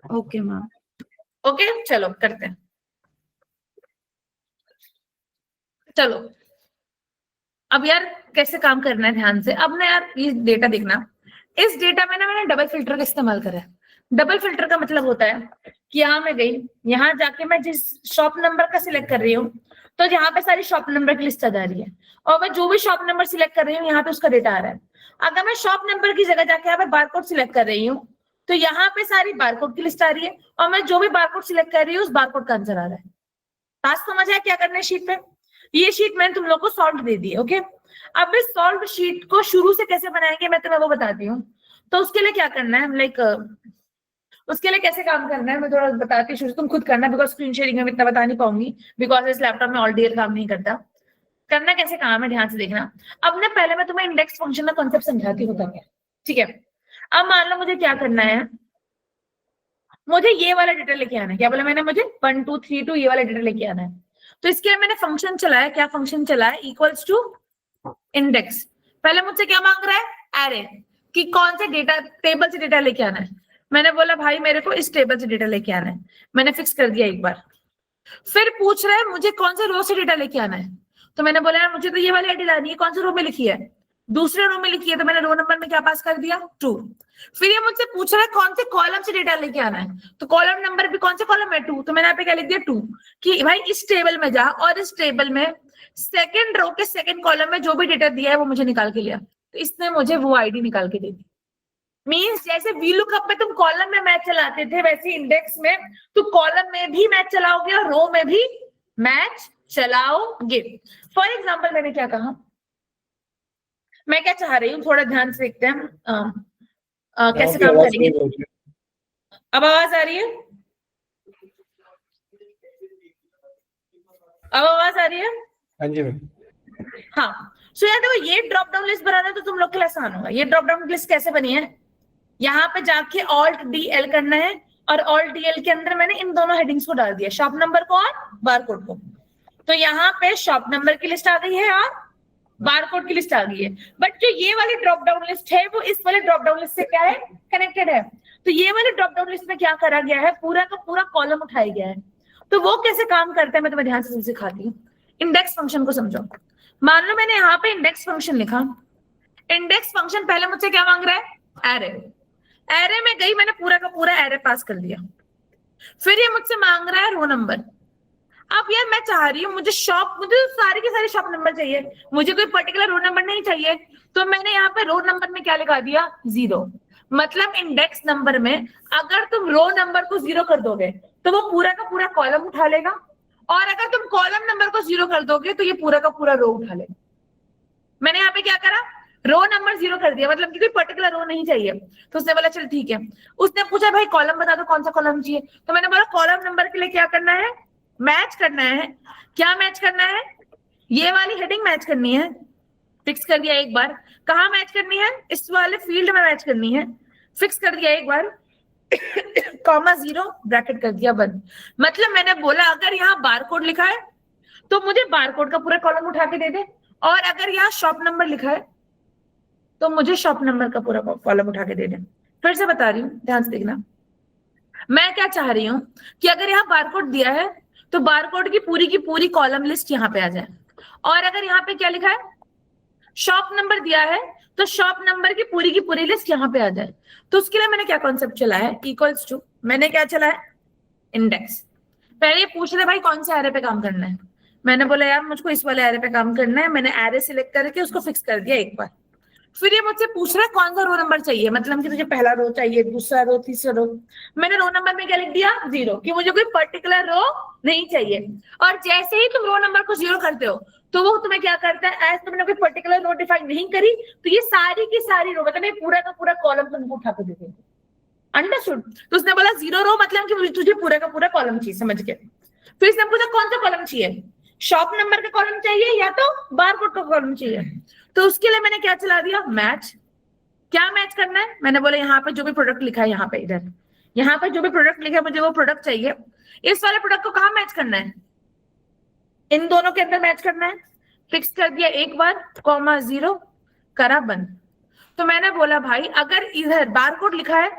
ओके मैम, ओके चलो करते हैं। चलो अब यार कैसे काम करना है ध्यान से। अब ना यार ये डेटा देखना, इस डेटा में ना मैंने डबल फिल्टर का इस्तेमाल करा है। डबल फिल्टर का मतलब होता है कि यहाँ मैं गई, यहाँ जाके मैं जिस शॉप नंबर का सिलेक्ट कर रही हूँ तो यहाँ पे सारी शॉप नंबर की लिस्ट आ जा रही है, और मैं जो भी शॉप नंबर सिलेक्ट कर रही हूँ यहाँ पे उसका डेटा आ रहा है। अगर मैं शॉप नंबर की जगह जाके यहाँ पे बारकोड सिलेक्ट कर रही हूँ तो यहाँ पे सारी बारकोड की लिस्ट आ रही है, और मैं जो भी बारकोड सिलेक्ट कर रही हूँ उस बारकोड का आंसर आ रहा है। बात समझ आया क्या करना है शीट पे? ये शीट मैंने तुम लोग को सॉल्व दे दी है। ओके, अब इस सॉल्व शीट को शुरू से कैसे बनाएंगे मैं तुम्हें वो बताती हूँ। तो उसके लिए क्या करना है, लाइक उसके लिए कैसे काम करना है मैं थोड़ा बताती हूँ, शुरू तुम खुद करना, बिकॉज स्क्रीन शेयरिंग में इतना बता नहीं पाऊंगी, बिकॉज इस लैपटॉप में ऑल डीएल काम नहीं करता। करना कैसे काम है ध्यान से देखना। अब ना पहले मैं तुम्हें इंडेक्स फंक्शन का कॉन्सेप्ट समझाती हूँ, ठीक है। अब मान लो मुझे क्या करना है, मुझे ये वाला डेटा लेके आना है। क्या बोला मैंने, मुझे 1 2 3 2 ये वाला डेटा लेके आना है। तो इसके लिए मैंने फंक्शन चलाया। क्या फंक्शन चलाया, इक्वल्स टू इंडेक्स। पहले मुझसे क्या मांग रहा है, एरे, कि कौन से डेटा टेबल से डेटा लेके आना है। मैंने बोला भाई मेरे को इस टेबल से डेटा लेके आना है, मैंने फिक्स कर दिया एक बार। फिर पूछ रहा है मुझे कौन से रो से डेटा लेके आना है, तो मैंने बोला यार मुझे तो ये वाली आईडी लानी है, कौन से रो में लिखी है, दूसरे रो में लिखी है, तो मैंने रो नंबर में क्या पास कर दिया 2। फिर ये मुझसे पूछ रहा है कौन से कॉलम से डेटा लेके आना है, तो कॉलम नंबर भी कौन से कॉलम है 2, तो मैंने यहाँ पे क्या लिख दिया 2, कि भाई इस टेबल में जा और इस टेबल में सेकंड रो के सेकंड कॉलम में जो भी डेटा दिया है वो मुझे निकाल के लिया। तो इसने मुझे वो आईडी निकाल के दे दी। मीन्स जैसे वी लुकअप में तुम कॉलम में मैच चलाते थे, वैसे इंडेक्स में तुम कॉलम में भी मैच चलाओगे और रो में भी मैच चलाओगे। फॉर एग्जाम्पल मैंने क्या कहा, मैं क्या चाह रही हूँ, थोड़ा ध्यान से देखते हैं कैसे काम करेंगे। अब आवाज आ रही है, अब आवाज आ रही है? हाँ जी मैम। हाँ, सो यार देखो ये ड्रॉप डाउन लिस्ट बनाना तो तुम लोग के लिए आसान होगा। ये ड्रॉप डाउन लिस्ट कैसे बनी है, यहाँ पे जाके ऑल्ट DL करना है, और ऑल्ट DL के अंदर मैंने इन दोनों हेडिंग्स को डाल दिया, शॉप नंबर को और बारकोड को। तो यहाँ पे शॉप नंबर की लिस्ट आ गई है और बारकोड की लिस्ट आ गई है। बट जो ये वाली ड्रॉप डाउन लिस्ट है वो इस वाले ड्रॉप डाउन लिस्ट से क्या है, कनेक्टेड है। तो ये वाले ड्रॉप डाउन लिस्ट में क्या करा गया है, पूरा का पूरा कॉलम उठाया गया है। तो वो कैसे काम करता है मैं तुम्हें ध्यान से सिखाती हूँ। इंडेक्स फंक्शन को समझो। मान लो मैंने यहाँ पे इंडेक्स फंक्शन लिखा। इंडेक्स फंक्शन पहले मुझसे क्या मांग रहा है, एरे। एरे में गई, मैंने पूरा का पूरा एरे पास कर दिया। फिर ये मुझसे मांग रहा है रो नंबर। अब यार मैं चाह रही हूँ मुझे सारे के सारे शॉप नंबर चाहिए, मुझे कोई पर्टिकुलर रो नंबर नहीं चाहिए। तो मैंने यहाँ पे रो नंबर में क्या लिखा दिया, 0। मतलब इंडेक्स नंबर में अगर तुम रो नंबर को 0 कर दोगे तो वो पूरा का पूरा कॉलम उठा लेगा, और अगर तुम कॉलम नंबर को 0 कर दोगे तो ये पूरा का पूरा रो उठा लेगा। मैंने यहाँ पे क्या करा, रो नंबर 0 कर दिया, मतलब कि कोई पर्टिकुलर रो नहीं चाहिए। तो उसने बोला चल ठीक है। उसने पूछा भाई कॉलम बता दो, कौन सा कॉलम चाहिए। तो मैंने बोला कॉलम नंबर के लिए क्या करना है, मैच करना है। क्या मैच करना है, ये वाली हेडिंग मैच करनी है। फिक्स कर दिया एक बार। कहाँ मैच करनी है, इस वाले फील्ड में मैच करनी है। फिक्स कर दिया एक बार, कॉमा 0 ब्रैकेट कर दिया बंद। मतलब मैंने बोला अगर यहाँ बारकोड लिखा है तो मुझे बारकोड का पूरा कॉलम उठा के दे दे, और अगर यहाँ शॉप नंबर लिखा है तो मुझे शॉप नंबर का पूरा कॉलम उठा के दे दे। फिर से बता रही हूँ, ध्यान से देखना। मैं क्या चाह रही हूँ कि अगर यहाँ बारकोड दिया है तो बारकोड की पूरी कॉलम लिस्ट यहाँ पे आ जाए, और अगर यहाँ पे क्या लिखा है, शॉप नंबर दिया है, तो शॉप नंबर की पूरी लिस्ट यहाँ पे आ जाए। तो उसके लिए मैंने क्या कॉन्सेप्ट चला है, इक्वल्स टू, मैंने क्या चला है, इंडेक्स। पहले ये पूछ रहे भाई कौन से एरे पे काम करना है। मैंने बोला यार मुझको इस वाले एरे पे काम करना है। मैंने एरे सिलेक्ट करके उसको फिक्स कर दिया एक बार। फिर ये मुझसे पूछ रहा है कौन सा रो नंबर चाहिए, मतलब कि तुझे पहला रो चाहिए, दूसरा रो, तीसरा रो। मैंने रो नंबर में क्या लिख दिया, 0, कि मुझे कोई पर्टिकुलर रो नहीं चाहिए। और जैसे ही तुम रो नंबर को 0 करते हो तो वो तुम्हें क्या करता है, एज तुमने कोई पर्टिकुलर रो डिफाइन नहीं करी तो ये सारी की सारी रो, मतलब पूरा का पूरा कॉलम तुमको उठा के देते। अंडरस्टूड। तो उसने बोला 0 रो मतलब कि तुझे पूरा का पूरा कॉलम चाहिए, समझ के। फिर इसने पूछा कौन सा कॉलम चाहिए, शॉप नंबर का कॉलम चाहिए या तो बारकोड का कॉलम चाहिए। तो उसके लिए मैंने क्या चला दिया, मैच। क्या मैच करना है, मैंने बोला यहाँ पे जो भी प्रोडक्ट लिखा है, यहाँ पे इधर यहाँ पे जो भी प्रोडक्ट लिखा है मुझे वो प्रोडक्ट चाहिए। इस वाले प्रोडक्ट को कहाँ मैच करना है, इन दोनों के अंदर मैच करना है। फिक्स कर दिया एक बार, कॉमा 0 करा बंद। तो मैंने बोला भाई अगर इधर बारकोड लिखा है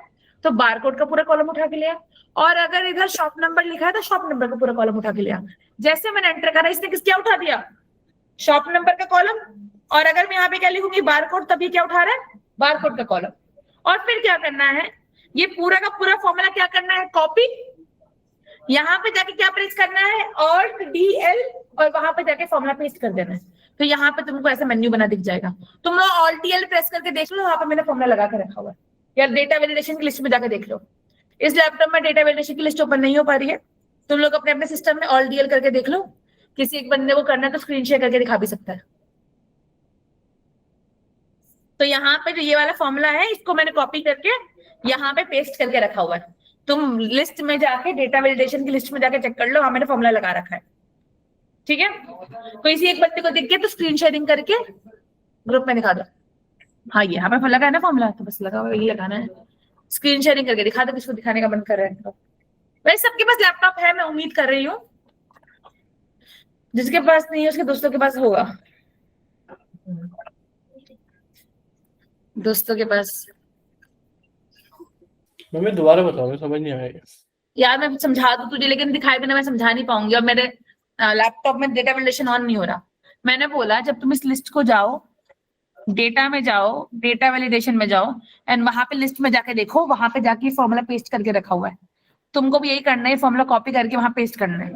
तो बारकोड का पूरा कॉलम उठा के लिया, और अगर इधर शॉप नंबर लिखा है तो शॉप नंबर का पूरा कॉलम उठा के लिया। जैसे मैंने एंटर करा इसने क्या उठा दिया, शॉप नंबर का कॉलम। और अगर मैं यहाँ पे क्या लिखूंगी, बारकोड, तब ये क्या उठा रहा है, बारकोड का कॉलम। और फिर क्या करना है, ये पूरा का पूरा फॉर्मूला क्या करना है, कॉपी, यहाँ पे जाके क्या प्रेस करना है, ऑल्ट DL, और वहां पे जाके फॉर्मूला पेस्ट कर देना है। तो यहाँ पे तुमको ऐसा मेन्यू बना दिख जाएगा। तुम लोग ऑल्ट DL प्रेस करके देख लो, वहां पे मैंने फॉर्मूला लगा के रखा हुआ है। या डेटा वैलिडेशन की लिस्ट में जाके देख लो। इस लैपटॉप में डेटा वैलिडेशन की लिस्ट ओपन नहीं हो पा रही है, तुम लोग अपने अपने सिस्टम में ऑल्ट DL करके देख लो। किसी एक बंदे को करना है तो स्क्रीन शेयर करके दिखा भी सकता है। तो यहाँ पे जो ये वाला फॉर्मूला है इसको मैंने कॉपी करके यहाँ पे पेस्ट करके रखा हुआ है। तुम लिस्ट में जाके डेटा वैलिडेशन की लिस्ट में जाके चेक कर लो, वहां मैंने फॉर्मूला लगा रखा है। ठीक है, तो इसी एक बंदे को दिख गया तो स्क्रीन शेयरिंग करके ग्रुप में दिखा दो। हाँ ये यहाँ पे लगा है ना फॉर्मूला, तो बस लगा हुआ यही लगाना है। स्क्रीन शेयरिंग करके दिखा दो, किसको दिखाने का मन कर रहा है। तो वैसे सबके पास लैपटॉप है, मैं उम्मीद कर रही हूँ। जिसके पास नहीं है उसके दोस्तों के पास होगा, दोस्तों के पास। मम्मी दोबारा बताओ, समझ नहीं आया। यार मैं समझा दूं तुझे, लेकिन दिखाए बिना मैं समझा नहीं पाऊंगी, और मेरे लैपटॉप में डेटा वैलिडेशन ऑन नहीं हो रहा। मैंने बोला जब तुम इस लिस्ट को जाओ, डेटा में जाओ, डेटा वैलिडेशन में जाओ, एंड वहां पे लिस्ट में जाके देखो, वहां पे जाके फॉर्मूला पेस्ट करके रखा हुआ है। तुमको भी यही करना है, फॉर्मूला कॉपी करके वहां पेस्ट करना है।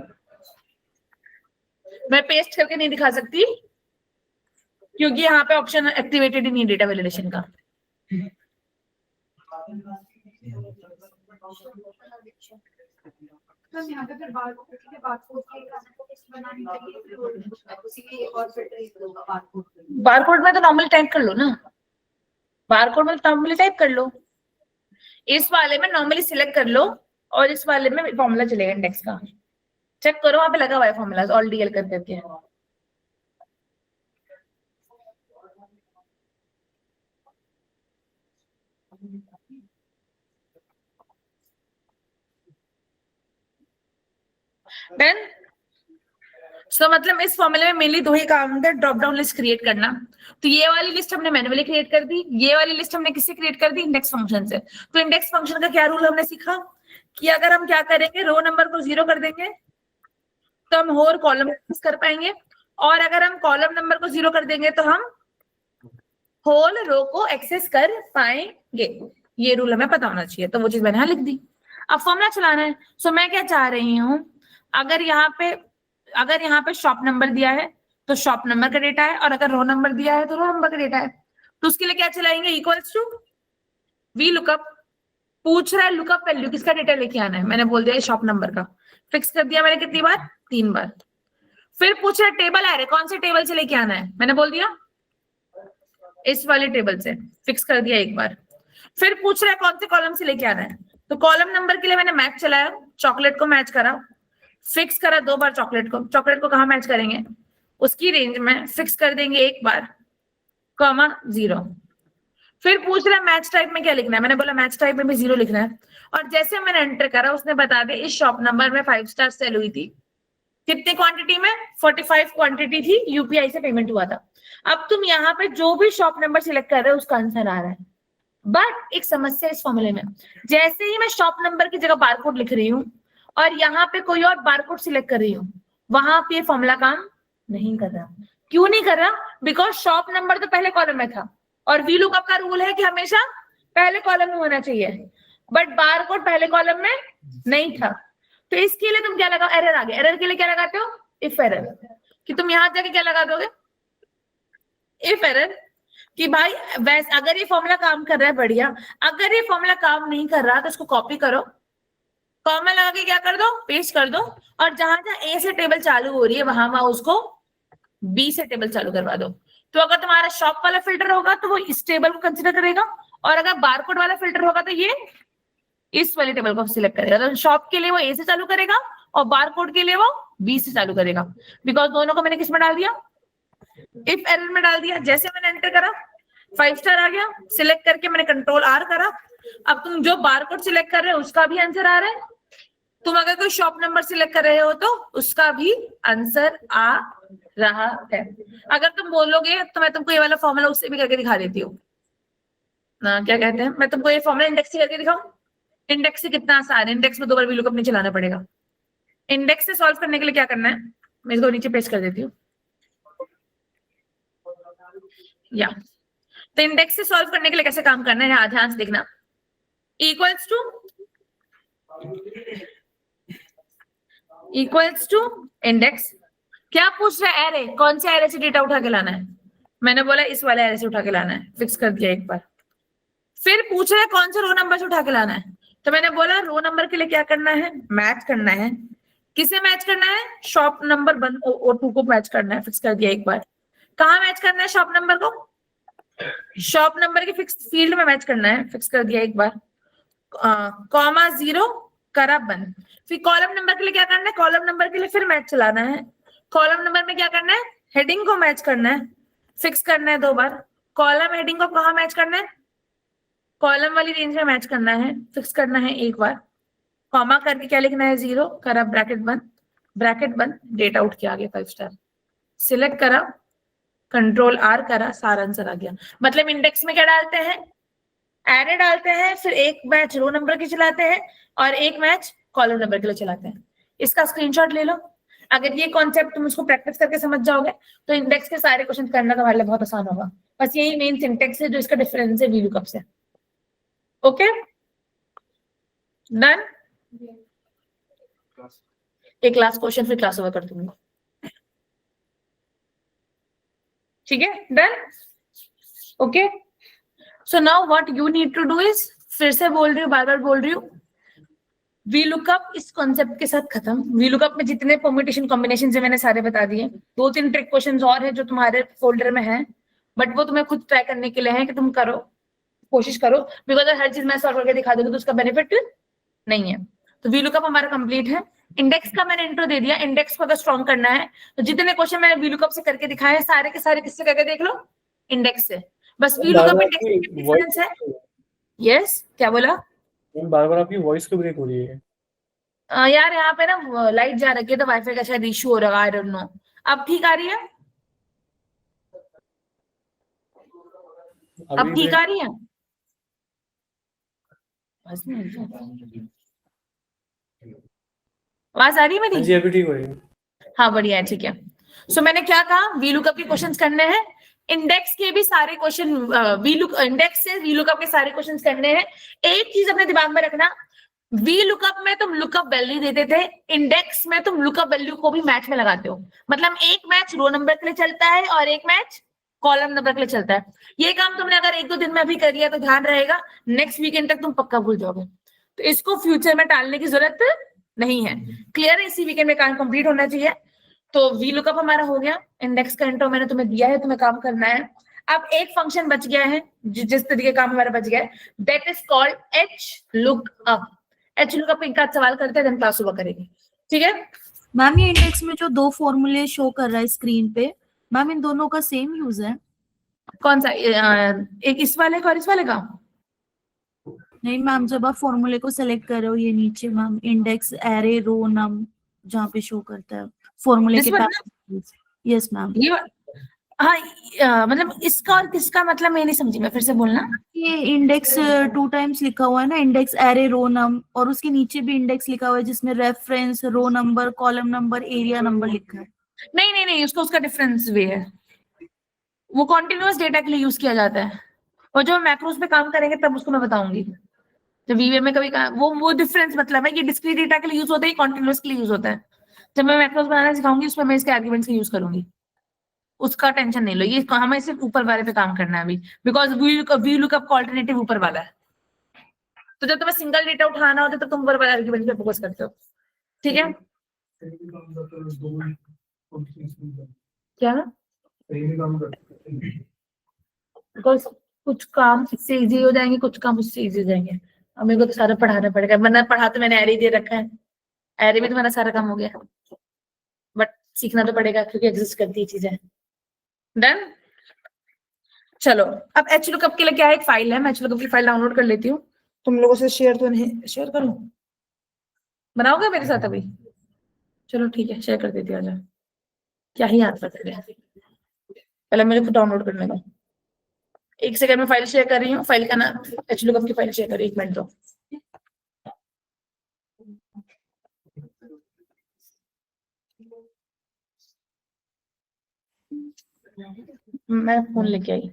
मैं पेस्ट करके नहीं दिखा सकती क्योंकि यहाँ पे ऑप्शन एक्टिवेटेड ही नहीं डेटा वैलिडेशन का। यहाँ पे फिर बारकोड के बारकोड की बनानी चाहिए, फिर उसी की और फिर बारकोड बारकोड में तो नॉर्मली टाइप कर लो ना, बारकोड में तो नॉर्मली टाइप कर लो। इस वाले में नॉर्मली सिलेक्ट कर लो, और इस वाले में फॉर्मूला चलेगा इंडेक्स का। चेक करो वहां पे लगा हुआ है फॉर्मूला ऑल DL कर करके। देन सो मतलब इस फॉर्मूले में मेनली दो ही काम होता है, ड्रॉप डाउन लिस्ट क्रिएट करना। तो ये वाली लिस्ट हमने मैन्युअली क्रिएट कर दी, ये वाली लिस्ट हमने किससे क्रिएट कर दी, इंडेक्स फंक्शन से। तो इंडेक्स फंक्शन का क्या रूल हमने सीखा कि अगर हम क्या करेंगे, रो नंबर को 0 कर देंगे तो हम होल कॉलम कर पाएंगे, और अगर हम कॉलम नंबर को 0 कर देंगे तो हम होल रो को एक्सेस कर पाएंगे। ये रूल हमें पता होना चाहिए, तो वो चीज मैंने यहाँ लिख दी। अब फॉर्मूला चलाना है। सो मैं क्या चाह रही हूँ, अगर यहाँ पे शॉप नंबर दिया है तो शॉप नंबर का डेटा है, और अगर रो नंबर दिया है तो रो नंबर का डेटा है। तो उसके लिए क्या चलाएंगे, इक्वल्स टू वी लुकअप। पूछ रहा है लुकअप वैल्यू किसका डेटा लेके आना है, मैंने बोल दिया शॉप नंबर का, फिक्स कर दिया मैंने कितनी बार, 3 बार। फिर पूछ रहा है टेबल आ रहा है, कौन से टेबल से लेके आना है, मैंने बोल दिया इस वाले टेबल से, फिक्स कर दिया 1 बार। फिर पूछ रहा है कौन से कॉलम से लेके आना है, तो कॉलम नंबर के लिए मैंने मैच चलाया, चॉकलेट को मैच करा, फिक्स करा 2 बार चॉकलेट को कहाँ मैच करेंगे, उसकी रेंज में फिक्स कर देंगे 1 बार, कॉमा 0। फिर पूछ रहा है मैच टाइप में क्या लिखना है, मैंने बोला मैच टाइप में भी 0 लिखना है। और जैसे मैंने एंटर करा उसने बता दिया इस शॉप नंबर में 5 स्टार सेल हुई थी, कितनी क्वांटिटी में, 45 क्वांटिटी थी, यूपीआई से पेमेंट हुआ था। अब तुम यहाँ पे जो भी शॉप नंबर सिलेक्ट कर रहे हो उसका आंसर आ रहा है, बट एक समस्या इस फॉर्मूले में, जैसे ही मैं शॉप नंबर की जगह बारकोड लिख रही हूँ और यहाँ पे कोई और बारकोड सिलेक्ट कर रही हूँ, वहां पे फॉर्मूला काम नहीं कर रहा। क्यों नहीं कर रहा, बिकॉज शॉप नंबर तो पहले कॉलम में था, और वी लुकअप का रूल है कि हमेशा पहले कॉलम में होना चाहिए, बट बारकोड पहले कॉलम में नहीं था। तो इसके लिए तुम क्या लगाओ, एरर आ गया। एरर के लिए क्या लगाते हो, इफ एरर, कि तुम यहां जाके क्या लगा दोगे, इफ एरर, कि भाई वैसे अगर ये फॉर्मूला काम कर रहा है बढ़िया, अगर ये फॉर्मूला काम नहीं कर रहा तो इसको कॉपी करो, कॉमा लगा के क्या कर दो, पेस्ट कर दो, और जहां जहां ए से टेबल चालू हो रही है वहां उसको बी से टेबल चालू करवा दो। तो अगर तुम्हारा शॉप वाला फिल्टर होगा तो वो इस टेबल को कंसिडर करेगा, और अगर बारकोड वाला फिल्टर होगा तो ये इस वाले टेबल को सिलेक्ट करेगा। तो शॉप के लिए वो ए से चालू करेगा और बारकोड के लिए वो बी से चालू करेगा, बिकॉज दोनों को मैंने किस में डाल दिया, इफ एरर में डाल दिया। जैसे मैंने एंटर करा 5 स्टार आ गया, सिलेक्ट करके मैंने कंट्रोल आर करा। अब तुम जो बारकोड सिलेक्ट कर रहे हो उसका भी आंसर आ रहा है, तुम अगर कोई शॉप नंबर सिलेक्ट कर रहे हो तो उसका भी आंसर आ रहा है। अगर तुम बोलोगे तो मैं तुमको ये वाला फॉर्मूला उससे भी करके दिखा देती हूँ ना, क्या कहते हैं, मैं तुमको ये फॉर्मूला इंडेक्स से करके दिखाऊं। इंडेक्स से कितना आसान है, इंडेक्स में 2 बार वी लुकअप नहीं चलाना पड़ेगा। इंडेक्स से सॉल्व करने के लिए क्या करना है, मैं इसको नीचे पेस्ट कर देती हूँ, या तो इंडेक्स से सॉल्व करने के लिए कैसे काम करना है, यहाँ ध्यान से देखना। इक्वल्स टू इंडेक्स, क्या पूछ रहा है, एरे, कौन से एरे से डेटा उठा के लाना है, मैंने बोला इस वाले एरे से उठा के लाना है, फिक्स कर दिया 1 बार। फिर पूछ रहा है कौन से रो नंबर से उठा के लाना है, तो मैंने बोला रो नंबर के लिए क्या करना है, मैच करना है। किसे मैच करना है, शॉप नंबर 1 और 2 को मैच करना है, फिक्स कर दिया 1 बार। कहाँ मैच करना है शॉप नंबर को, शॉप नंबर के फिक्स फील्ड में मैच करना है, फिक्स कर दिया 1 बार, कॉमा 0 करा बंद। फिर कॉलम नंबर के लिए क्या करना है, कॉलम नंबर के लिए फिर मैच चलाना है। कॉलम नंबर में क्या करना है, हेडिंग को मैच करना है, फिक्स करना है 2 बार। कॉलम हेडिंग को कहाँ मैच करना है, कॉलम वाली रेंज में मैच करना है, फिक्स करना है 1 बार। कॉमा करके क्या लिखना है, 0 करा ब्रैकेट बंद, डेटा उठ के आ गया 5 स्टार। सिलेक्ट करा, कंट्रोल आर करा, सारा आंसर आ गया। मतलब इंडेक्स में क्या डालते हैं, एरे डालते हैं, फिर 1 मैच रो नंबर की चलाते हैं और 1 मैच कॉलम नंबर के लिए चलाते हैं। इसका स्क्रीनशॉट ले लो। अगर ये कॉन्सेप्ट तुम उसको प्रैक्टिस करके समझ जाओगे तो इंडेक्स के सारे क्वेश्चन करना तुम्हारे लिए बहुत आसान होगा। बस यही मेन सिंटेक्स है जो इसका डिफरेंस है वी लुकअप से। Okay, done. एक लास्ट क्वेश्चन फिर क्लास ओवर कर दूंगी, ठीक है, done. Okay, so now what you need to do is, फिर से बोल रही हूँ, बार बार बोल रही हूँ, वी लुकअप इस कॉन्सेप्ट के साथ खत्म। वी लुकअप में जितने परम्यूटेशन कॉम्बिनेशन है मैंने सारे बता दिए। 2-3 ट्रिक क्वेश्चंस और है जो तुम्हारे फोल्डर में है, बट वो तुम्हें खुद ट्राई करने के लिए है कि तुम करो, कोशिश करो, बिकॉज हर चीज मैं सॉल्व करके दिखा दूंगी तो उसका बेनिफिट नहीं है। तो वी लुकअप हमारा कंप्लीट है। इंडेक्स का मैंने इंट्रो दे दिया। इंडेक्स को अगर स्ट्रॉन्ग करना है तो जितने क्वेश्चन मैंने वी लुकअप से करके दिखाए हैं सारे के सारे किससे करके देख लो, इंडेक्स से। बस वी लुकअप इंडेक्स डिफरेंस है। यस, क्या बोला, बार बार आपकी वॉइस क्यों ब्रेक हो रही है? यार यहाँ पे ना लाइट जा रखी है तो वाईफाई का शायद इशू हो रहा है, आई डोंट नो। अब ठीक आ रही है? अब अभी ठीक भी आ रही है? आवाज आ रही है हाँ मेरी? जी अभी ठीक हो रही है। हाँ बढ़िया है, ठीक है। सो मैंने क्या कहा, वीलुकअप के क्वेश्चंस करने हैं, इंडेक्स के भी सारे क्वेश्चन, इंडेक्स से वीलुकअप के सारे क्वेश्चंस करने हैं। एक चीज अपने दिमाग में रखना, वीलुकअप में तुम लुकअप वैल्यू देते थे, इंडेक्स में तुम लुकअप वैल्यू को भी मैच में लगाते हो। मतलब एक मैच रो नंबर के लिए चलता है और एक मैच कॉलम नंबर के लिए चलता है। ये काम तुमने अगर 1-2 दिन में अभी कर लिया तो ध्यान रहेगा, नेक्स्ट वीकेंड तक तुम पक्का भूल जाओगे। तो इसको फ्यूचर में टालने की जरूरत नहीं है। क्लियर है? इसी वीकेंड में काम कंप्लीट होना चाहिए। तो वी लुकअप हमारा हो गया, इंडेक्स का इंट्रो मैंने तुम्हें दिया है, तुम्हें काम करना है। अब एक फंक्शन बच गया है, जिस तरीके काम हमारा बच गया है, that is called H lookup. H lookup का सवाल करते हैं, क्लास सुबह करेंगे, ठीक है? मैम ये इंडेक्स में जो 2 फॉर्मूले शो कर रहा है स्क्रीन पे, मैम इन दोनों का सेम यूज है? कौन सा? एक इस वाले का और इस वाले का? नहीं मैम, जब आप फॉर्मूले को सेलेक्ट कर रहे हो, ये नीचे मैम इंडेक्स एरे रो नम जहाँ पे शो करता है फॉर्मूले के This one pass. Yes ma'am. ये हाँ, मतलब इसका और किसका मतलब मैं नहीं समझी, मैं फिर से बोलना। ये इंडेक्स 2 टाइम्स लिखा हुआ है ना, इंडेक्स एरे रो नम, और उसके नीचे भी इंडेक्स लिखा हुआ है जिसमें reference row number column number area number लिखा है। नहीं नहीं नहीं, उसका डिफरेंस वे है। वो कॉन्टिन्यूअस डेटा के लिए यूज किया जाता है, और जब मैक्रोस पे काम करेंगे तब उसको मैं बताऊंगी। जब वीवे में कभी वो डिफरेंस मतलब है कि डिस्क्रीट डेटा के लिए यूज होता है, कॉन्टिन्यूअस के लिए यूज होता है। जब मैं मैक्रोस बनाना सिखाऊंगी उसमें मैं इसके आर्ग्यूमेंट्स का यूज करूंगी, उसका टेंशन नहीं लो। ये हमें सिर्फ ऊपर वाले पे काम करना है अभी, बिकॉज वी लुकअप का ऑल्टरनेटिव ऊपर वाला है। तो जब तुम्हें सिंगल डेटा उठाना होता है तो तुम ऊपर वाले आर्ग्यूमेंट पे फोकस करते हो, ठीक है? क्या? बिकॉज कुछ काम इससे इजी हो जाएंगे, कुछ काम उससे इजी हो जाएंगे। अब मेरे को तो सारा पढ़ाना पड़ेगा, वरना पढ़ा तो मैंने एरे दे रखा है, एरे में तुम्हारा सारा काम हो गया, बट सीखना तो पड़ेगा क्योंकि एग्जिस्ट करती है चीजें। डन? चलो, अब एच लुकअप के लिए क्या है, एक फाइल है, मैं एच लुकअप की फाइल डाउनलोड कर लेती हूँ। तुम लोगों से शेयर तो नहीं, शेयर करूँ? बनाओगे मेरे साथ अभी? चलो ठीक है, शेयर कर देती हूँ। आजा, क्या ही याद पकड़ गया, पहले मुझे खुद डाउनलोड करने दो। 1 सेकंड में फाइल शेयर कर रही हूँ। फाइल का नाम एच लुकअप की फाइल शेयर कर रही हूँ, 1 मिनट दो। मैं फोन लेके आई।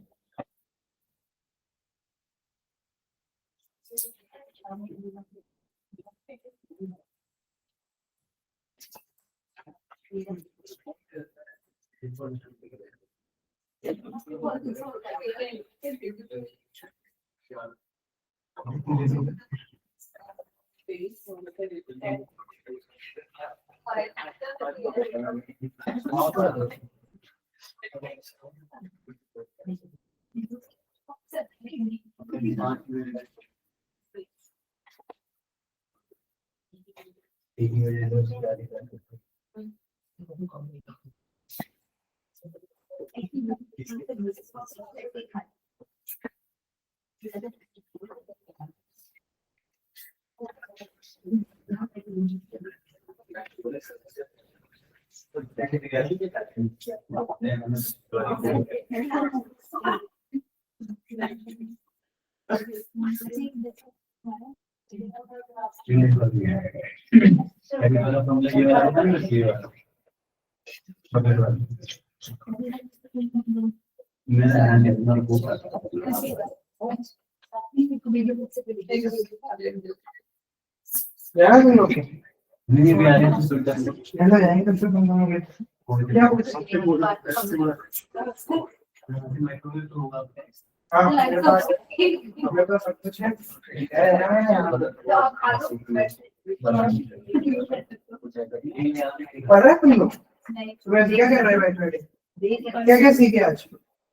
पढ़ रहे तुम लोग? सुबह क्या कर रहे हो बैठे? क्या क्या सीखे आज?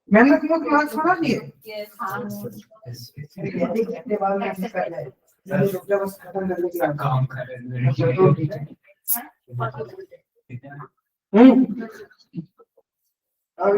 मैंने तुमको क्लास सुना दिए? घंटे बाद में ऐसे कर रहे हैं। रुक जा, बस खत्म करने की काम कर रहे हैं। तो ठीक है। अब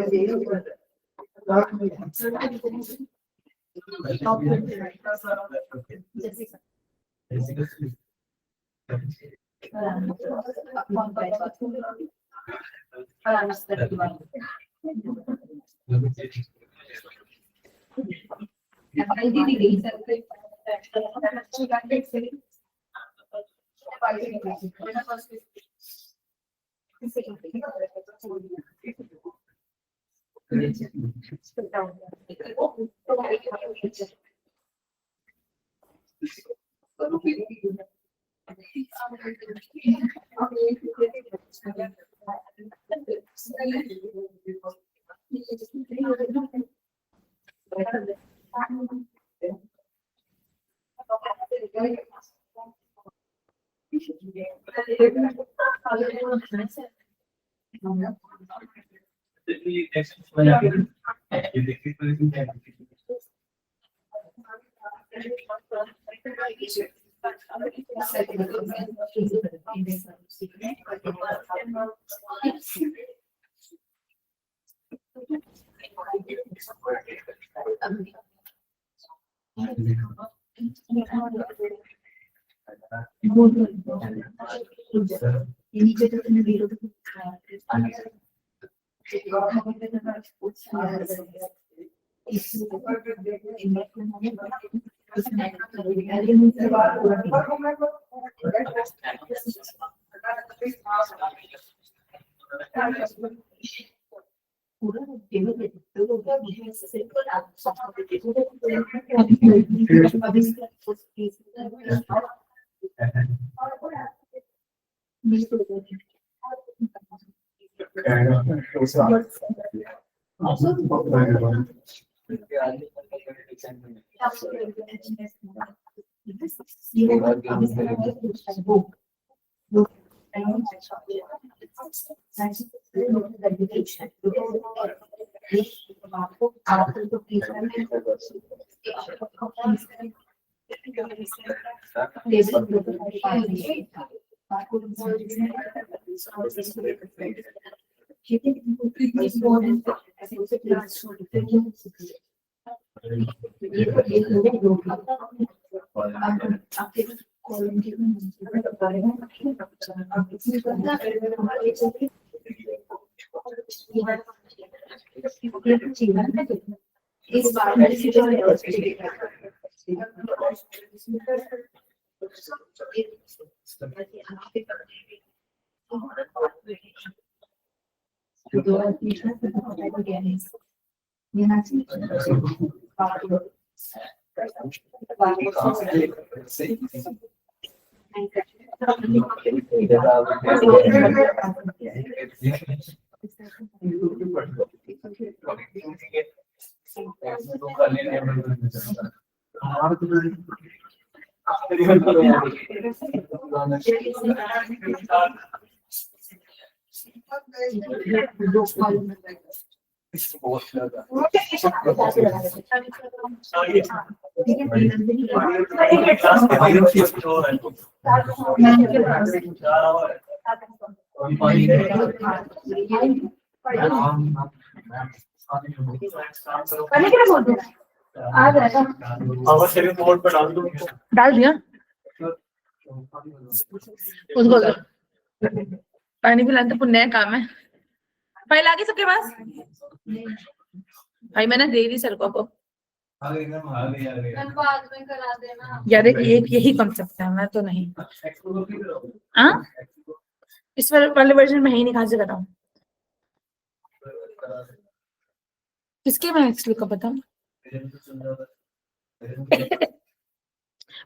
इस बार डाल दिया उसको पानी पिलाना तो पुण्य काम है। फाइल आ गई सबके पास? भाई मैंने दे दी सर को यार एक यही कॉन्सेप्ट है, मैं तो नहीं हाँ इस वाले वर्जन में ही नहीं कहा से बताऊं किसके मैं एक्चुअली को बताऊं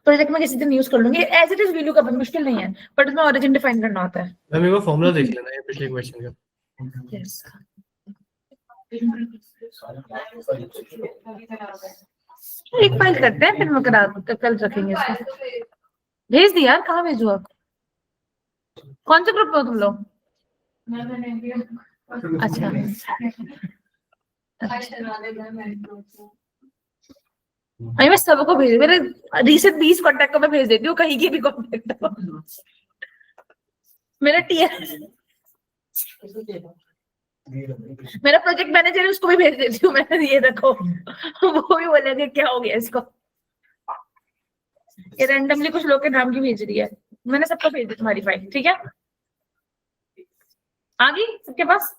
प्रोजेक्ट में किसी दिन यूज कर लूंगी एज इट इज वीडियो का मुश्किल नहीं है बट उसमें ओरिजिन डिफाइन करना होता है। मैं मेरे को फॉर्मूला देख लेना है पिछले क्वेश्चन का। यस एक फाइल करते हैं फिर मैं कल रखेंगे इसको। भेज दी यार, कहाँ भेजू आप? कौन से ग्रुप में हो तुम लोग? अच्छा मैं सबको भेज मेरे रिसेंट 20 कॉन्टेक्ट को मैं भेज देती हूँ कहीं की भी कॉन्टेक्ट मेरा टीएल मेरा प्रोजेक्ट मैनेजर है उसको भी भेज देती हूँ मैं, ये देखो वो भी बोलेंगे क्या हो गया इसको, ये रैंडमली कुछ लोग के नाम की भेज रही है। मैंने सबको भेज दी तुम्हारी फाइल, ठीक है? आ गई सबके पास?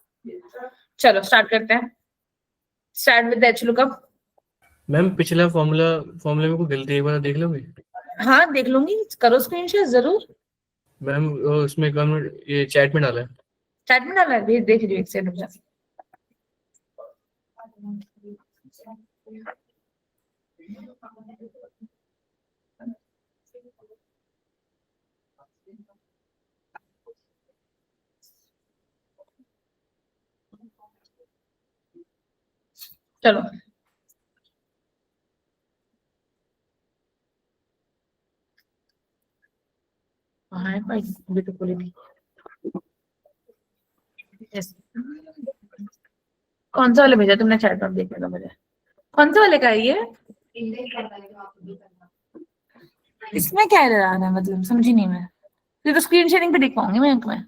चलो स्टार्ट करते हैं. Start with H lookup. Ma'am पिछला फॉर्मूले में कोई गलती है, एक बार देख लोगे? हाँ देख लूंगी, करो स्क्रीनशॉट जरूर. मैम उसमें कौन ये चैट में डाला है? चैट में डाला है, देख रही हूँ, एक सेकंड रुक जा. चलो हाँ भाई ब्यूटीफुल. यस. कौन सा वाला भेजा तुमने चैट में, देखने का मुझे कौन सा वाले का है ये? इंडेक्स करना है तो आप भी करना. इसमें क्या रहा है, मतलब समझी नहीं मैं. ये तो स्क्रीन शेयरिंग पे देख पाऊंगी मैं में.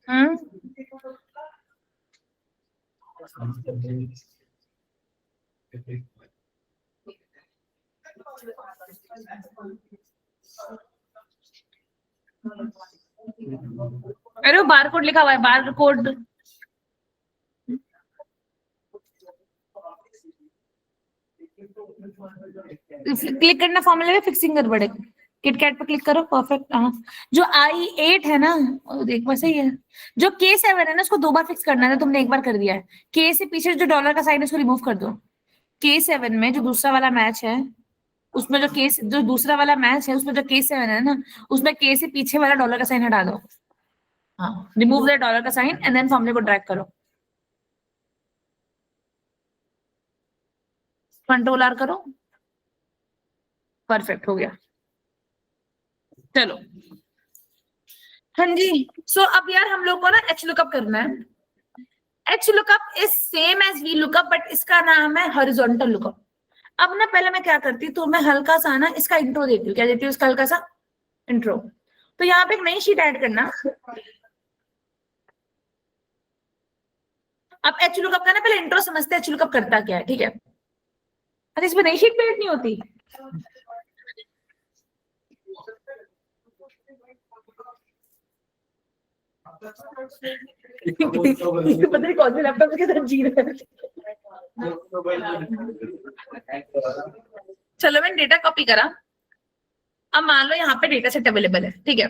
हम्म. अरे वो बार कोड लिखा हुआ है, बार कोड. क्लिक करना फॉर्मूले में, फिक्सिंग कर बड़े किटकैट पे क्लिक करो. परफेक्ट. हाँ जो I8 है ना, देख वैसे ही है. जो K7 है ना, उसको 2 बार फिक्स करना है. तुमने 1 बार कर दिया है. K से पीछे जो डॉलर का साइन है उसको रिमूव कर दो. K7 में जो दूसरा वाला मैच है, उसमें जो दूसरा वाला मैच है उसमें जो K7 है ना, उसमें K से पीछे वाला डॉलर का साइन हटा दो. हाँ रिमूव द डॉलर का साइन एंड देन फॉर्मूले को ड्रैग करो. कंट्रोल आर करो. परफेक्ट हो गया. चलो हाँ जी. सो अब यार हम लोग को ना एच लुकअप करना है. H lookup is same as we lookup, but इसका नाम है हॉरिजॉन्टल लुकअप. अब ना पहले मैं क्या करती हूँ, तो मैं हल्का सा ना इसका इंट्रो देती हूँ. क्या देती हूँ इसका हल्का सा इंट्रो. तो यहाँ पे एक नई शीट ऐड करना. अब एच लुकअप का ना पहले इंट्रो समझते हैं, एच लुकअप करता क्या है. ठीक है. अरे इसमें नई शीट पे ऐड नहीं होती. पता नहीं कौन से लैपटॉप के साथ जी रहे हैं. चलो मैंने डेटा कॉपी करा. अब मान लो यहाँ पे डेटा सेट अवेलेबल है. ठीक है.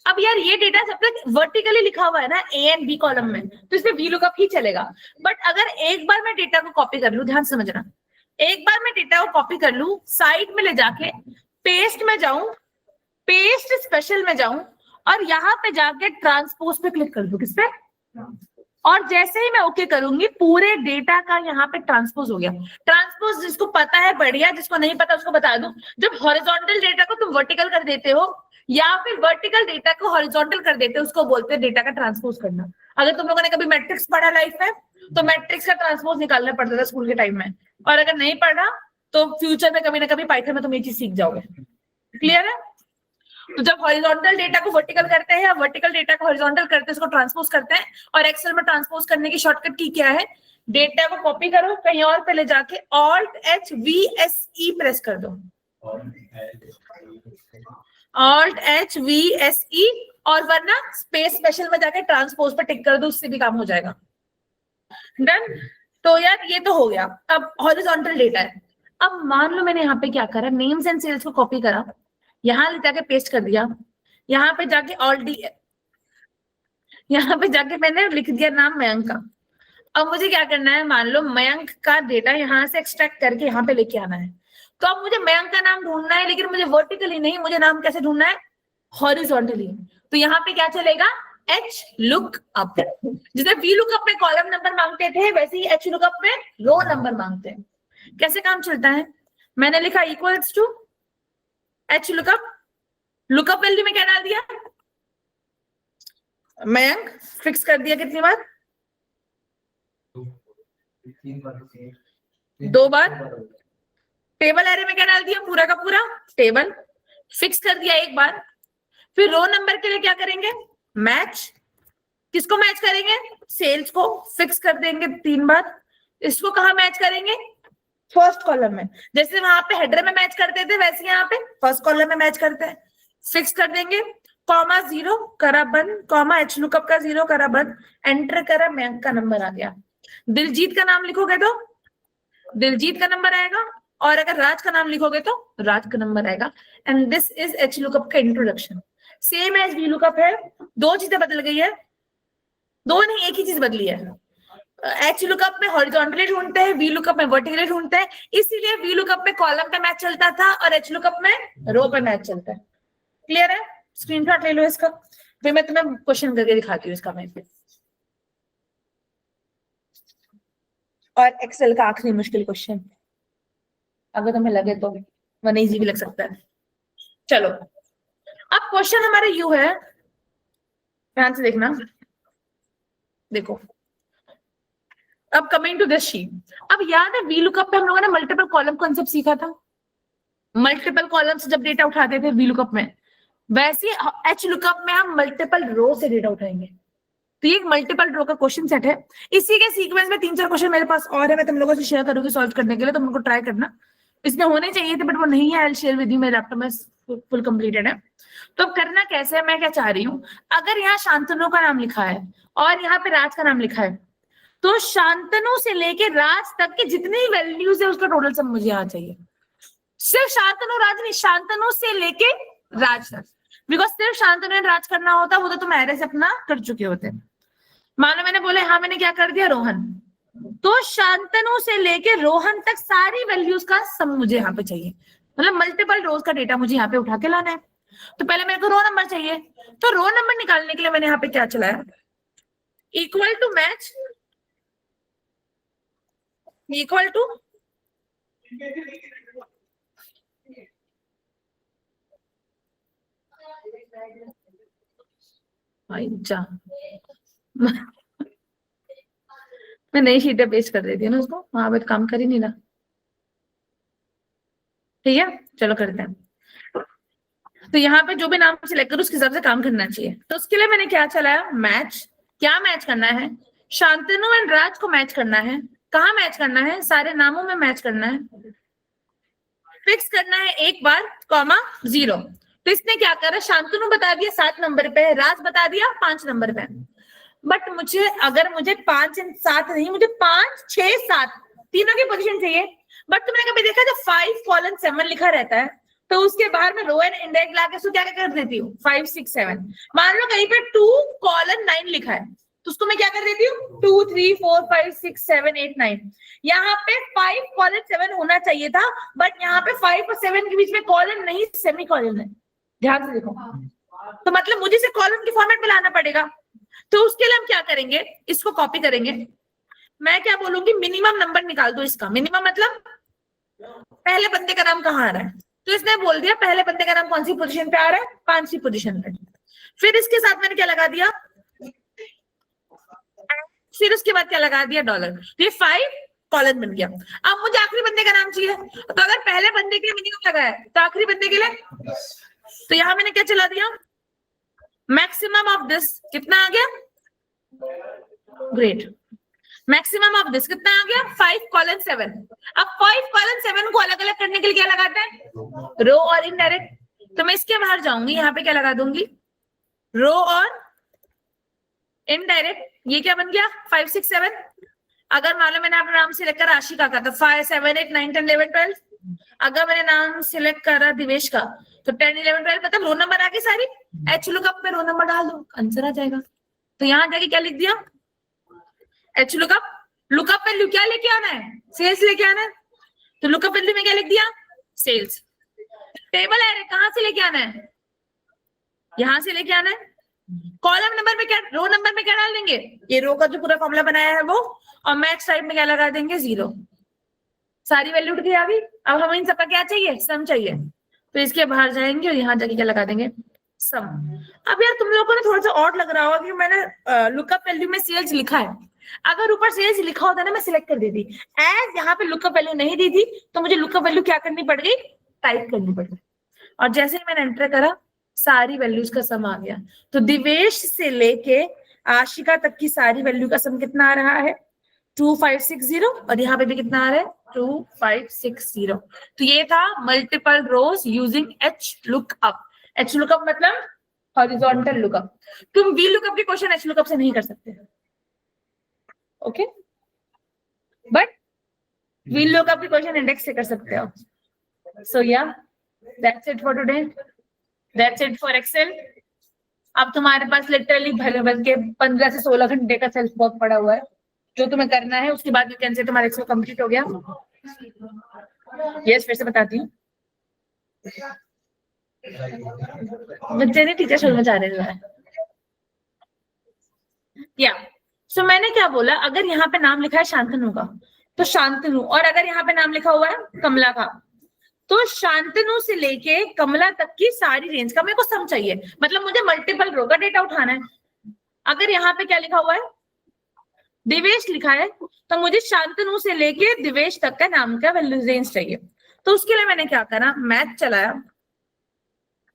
अब यार ये डेटा सब तक वर्टिकली लिखा हुआ है ना ए एंड बी कॉलम में, तो इसमें वी लुकअप ही चलेगा. बट अगर एक बार मैं डेटा को कॉपी कर लूं, ध्यान समझना, एक बार मैं डेटा को कॉपी कर लूं, साइड में ले जाके पेस्ट में जाऊं, पेस्ट स्पेशल में जाऊं और यहाँ पे जाके ट्रांसपोज पे क्लिक कर दूं. किस पे? और जैसे ही मैं ओके करूंगी, पूरे डेटा का यहाँ पे ट्रांसपोज हो गया. ट्रांसपोज जिसको पता है बढ़िया, जिसको नहीं पता उसको बता दूं. जब हॉरिजॉन्टल डेटा को तुम वर्टिकल कर देते हो या फिर वर्टिकल डेटा को हॉरिजॉन्टल कर देते हो, उसको बोलते हैं डेटा का ट्रांसपोज करना. अगर तुम लोगों ने कभी मैट्रिक्स पढ़ा लाइफ में, तो मैट्रिक्स का ट्रांसपोज निकालना पड़ता था स्कूल के टाइम में. और अगर नहीं पढ़ा तो फ्यूचर में कभी ना कभी पाइथन में तुम ये चीज सीख जाओगे. क्लियर है? तो जब हॉरिजॉन्टल डेटा को वर्टिकल करते हैं या वर्टिकल डेटा को हॉरिजॉन्टल करते हैं, उसको ट्रांसपोज करते हैं. और एक्सेल में ट्रांसपोज करने की शॉर्टकट की क्या है? डेटा को कॉपी करो, कहीं और पे ले जाके Alt+H+V+E प्रेस कर दो. Alt+H+V+E और वरना स्पेस स्पेशल में जाके ट्रांसपोज पे टिक कर दो, उससे भी काम हो जाएगा. डन. तो यार ये तो हो गया. अब हॉरिजॉन्टल डेटा है. अब मान लो मैंने यहाँ पे क्या करा, नेम्स एंड सेल्स को कॉपी करा, यहाँ ले जाके पेस्ट कर दिया. यहाँ पे जाके यहाँ पे जाके मैंने लिख दिया नाम मयंक का. अब मुझे क्या करना है, मान लो मयंक का डेटा यहाँ से एक्सट्रैक्ट करके यहाँ पे लेके आना है. तो अब मुझे मयंक का नाम ढूंढना है, लेकिन मुझे वर्टिकली नहीं, मुझे नाम कैसे ढूंढना है? हॉरिजॉन्टली. तो यहाँ पे क्या चलेगा? H look up. जैसे वी लुक अप में कॉलम नंबर मांगते थे, वैसे ही एच लुक अप में रो नंबर मांगते हैं. कैसे काम चलता है? मैंने लिखा equals to H lookup. Lookup value में क्या डाल दिया? मयंक. फिक्स कर दिया कितनी बार? 2 बार. टेबल एरे में क्या डाल दिया? पूरा का पूरा टेबल. फिक्स कर दिया 1 बार. फिर रो नंबर के लिए क्या करेंगे? मैच. किसको मैच करेंगे? सेल्स को. फिक्स कर देंगे 3 बार. इसको कहाँ मैच करेंगे? फर्स्ट कॉलम में. जैसे वहां पे हेडर में मैच करते थे, वैसे यहाँ पे फर्स्ट कॉलम में मैच करते हैं. फिक्स कर देंगे, कॉमा 0 करा बंद, कॉमा एच लुकअप का 0 करा बंद, एंटर करा, बैंक का नंबर आ गया। दिलजीत का नाम लिखोगे तो दिलजीत का नंबर आएगा, और अगर राज का नाम लिखोगे तो राज का नंबर आएगा। And this is H lookup का introduction. Same as we lookup है, दो चीजें बदल गई है, दो नहीं एक ही चीज बदली है। एच लुकअप में हॉरिजॉन्टली ढूंढते हैं, वी लुकअप में वर्टिकली ढूंढते हैं, इसीलिए वी लुकअप में कॉलम पे मैच चलता था और एच लुकअप में रो पे मैच चलता है। क्लियर है? स्क्रीनशॉट ले लो इसका, फिर मैं तुम्हें क्वेश्चन करके दिखाती हूँ इसका मैं। और एक्सेल का आखिरी मुश्किल क्वेश्चन, अगर तुम्हें लगे तो वरना इजी भी लग सकता है। चलो अब क्वेश्चन हमारे यू है, ध्यान से देखना, देखो अब कमिंग टू दिस शीट। अब याद है वी लुकअप पे हम लोगों ने मल्टीपल कॉलम कॉन्सेप्ट सीखा था, मल्टीपल कॉलम से जब डेटा उठाते थे वी लुकअप में, वैसे एच लुकअप में हम मल्टीपल रो से डेटा उठाएंगे। तो ये एक मल्टीपल रो का क्वेश्चन सेट है। इसी के सीक्वेंस में 3-4 क्वेश्चन मेरे पास और है, मैं तुम लोगों से शेयर करूंगी सॉल्व करने के लिए, तुम उनको ट्राई करना। इसमें होने चाहिए थे बट वो नहीं है, I will share with you, मेरे लैपटॉप में फुल कंप्लीटेड है। तो अब करना कैसे है, मैं क्या चाह रही हूँ, अगर यहाँ शांतनु का नाम लिखा है और यहाँ पे राज का नाम लिखा है, तो शांतनु से लेके राज तक के जितनी वैल्यूज है उसका टोटल सब मुझे यहाँ चाहिए। सिर्फ शांतनु राज नहीं, शांतनु से लेके राज तक, बिकॉज सिर्फ शांतनु एंड राज करना होता वो तो तुम एरे से अपना कर चुके होते। मानो मैंने बोले हाँ मैंने क्या कर दिया, रोहन, तो शांतनु से लेके रोहन तक सारी वैल्यूज का सम मुझे यहाँ पे चाहिए, मतलब मल्टीपल रोज का डेटा मुझे यहाँ पे उठा के लाना है। तो पहले मेरे को रो नंबर चाहिए, तो रो नंबर निकालने के लिए मैंने यहाँ पे क्या चलाया, equal to match equal to मैं नई शीटें पेस्ट कर देती हूँ ना उसको, वहां पे काम कर ही नहीं रहा। ठीक है चलो करते हैं। तो यहाँ पे जो भी नाम सिलेक्ट करो उसके हिसाब से काम करना चाहिए। तो उसके लिए मैंने क्या चलाया, मैच, क्या मैच करना है, शांतनु एंड राज को मैच करना है। कहाँ मैच करना है, सारे नामों में मैच करना है, फिक्स करना है एक बार, कॉमा 0। तो इसने क्या करा, शांतनु बता दिया 7 नंबर पे, राज बता दिया 5 नंबर पे। बट मुझे अगर मुझे 5 और 7 नहीं, मुझे 5, 6, 7 तीनों की पोजीशन चाहिए। बट तुमने कभी देखा जब 5:7 लिखा रहता है तो उसके बाहर में रो एंड इंडेक्स लाके उसको क्या कर देती हूँ, 5, 6, 7। मान लो कहीं पे 2:9 लिखा है तो उसको मैं क्या कर देती हूँ, 2, 3, 4, 5, 6, 7, 8, 9। यहाँ पे 5:7 होना चाहिए था, बट यहाँ पे 5 और 7 के बीच में कॉलन नहीं, सेमी कॉलन है। ध्यान से देखो, तो मतलब मुझे इसे कॉलम के फॉर्मेट में लाना पड़ेगा। तो उसके लिए हम क्या करेंगे, इसको कॉपी करेंगे। मैं क्या बोलूंगी, मिनिमम नंबर निकाल दो इसका। मिनिमम मतलब पहले बंदे का नाम कहाँ आ रहा है, तो इसने बोल दिया पहले बंदे का नाम कौन सी पोजीशन पे आ रहा है, 5वीं पोजीशन पे। फिर इसके साथ मैंने क्या लगा दिया, फिर उसके बाद क्या लगा दिया, $। ये 5 कॉलम बन गया। अब मुझे आखिरी बंदे का नाम चाहिए, तो अगर पहले बंदे के लिए मिनिमम लगा है तो आखिरी बंदे के लिए, तो यहां मैंने क्या चला दिया, मैक्सिमम ऑफ दिस कितना आ गया, ग्रेट, मैक्सिमम ऑफ दिस कितना आ गया, 5:7। अब 5:7 को अलग अलग करने के लिए क्या लगाते हैं, रो और इनडायरेक्ट। तो मैं इसके बाहर जाऊंगी, यहाँ पे क्या लगा दूंगी, रो और इनडायरेक्ट। ये क्या बन गया, 5, 6, 7। अगर मान लो मैंने अपना नाम सिलेक्ट करा आशिका का तो 5, 7, 8, 9, 10, 11, 12। अगर मैंने नाम सिलेक्ट करा दिवेश का तो 10, 11, 12, मतलब रो नंबर आ गई सारी। एच लुकअप में रो नंबर डाल दो, आंसर आ जाएगा। तो यहाँ जाके क्या लिख दिया, एच लुकअप, लुकअप वैल्यू क्या लेके आना है, सेल्स लेके आना है। तो लुकअप वैल्यू में क्या लिख दिया, सेल्स। टेबल एरे कहाँ से लेके आना है, यहां से लेके आना है। कॉलम नंबर में क्या, रो नंबर में क्या डाल देंगे, ये रो का जो पूरा फॉर्मूला बनाया है वो, और मैच टाइप में क्या लगा देंगे, 0। सारी वैल्यू उठ गई आ गई। अब हमें इन सबका क्या चाहिए, सम चाहिए। तो इसके बाहर जाएंगे और यहाँ जाके क्या लगा देंगे, सम। अब यार तुम लोगों को ना थोड़ा सा ऑड लग रहा होगा कि मैंने लुकअप वैल्यू में सेल्स लिखा है। अगर ऊपर सेल्स लिखा होता ना मैं सिलेक्ट कर देती, एज यहाँ पे लुकअप वैल्यू नहीं दी थी तो मुझे लुकअप वैल्यू क्या करनी पड़ गई, टाइप करनी पड़ गई। और जैसे ही मैंने एंटर करा सारी वैल्यूज का सम आ गया। तो दिवेश से लेके आशिका तक की सारी वैल्यू का सम कितना आ रहा है, 2560। और यहाँ पे भी कितना आ रहा है, 2560। तो ये था multiple rows using H lookup. H lookup मतलब हॉरिजॉन्टल लुकअप। तुम वी लुकअप के क्वेश्चन एच लुकअप से नहीं कर सकते, ओके, बट वी लुकअप के क्वेश्चन इंडेक्स से कर सकते हो। सो या that's it for today, that's it for Excel. अब तुम्हारे पास लिटरली भले भर के 15 से 16 घंटे का सेल्फ वर्क पड़ा हुआ है जो तुम्हें करना है, उसके बाद यू कैन से तुम्हारा एक्सेल कंप्लीट हो गया। यस, फिर से बताती हूँ, बच्चे नहीं टीचर शुरू में जा रहे हैं। या सो मैंने क्या बोला, अगर यहाँ पे नाम लिखा है शांतनु का तो शांतनु, और अगर यहाँ पे नाम लिखा हुआ है कमला का तो शांतनु से लेके कमला तक की सारी रेंज का मेरे को सम चाहिए, मतलब मुझे मल्टीपल रो का डेटा उठाना है। अगर यहाँ पे क्या लिखा हुआ है, दिवेश लिखा है, तो मुझे शांतनु से लेके दिवेश तक का नाम का वैल्यू रेंज चाहिए। तो उसके लिए मैंने क्या करा, मैथ चलाया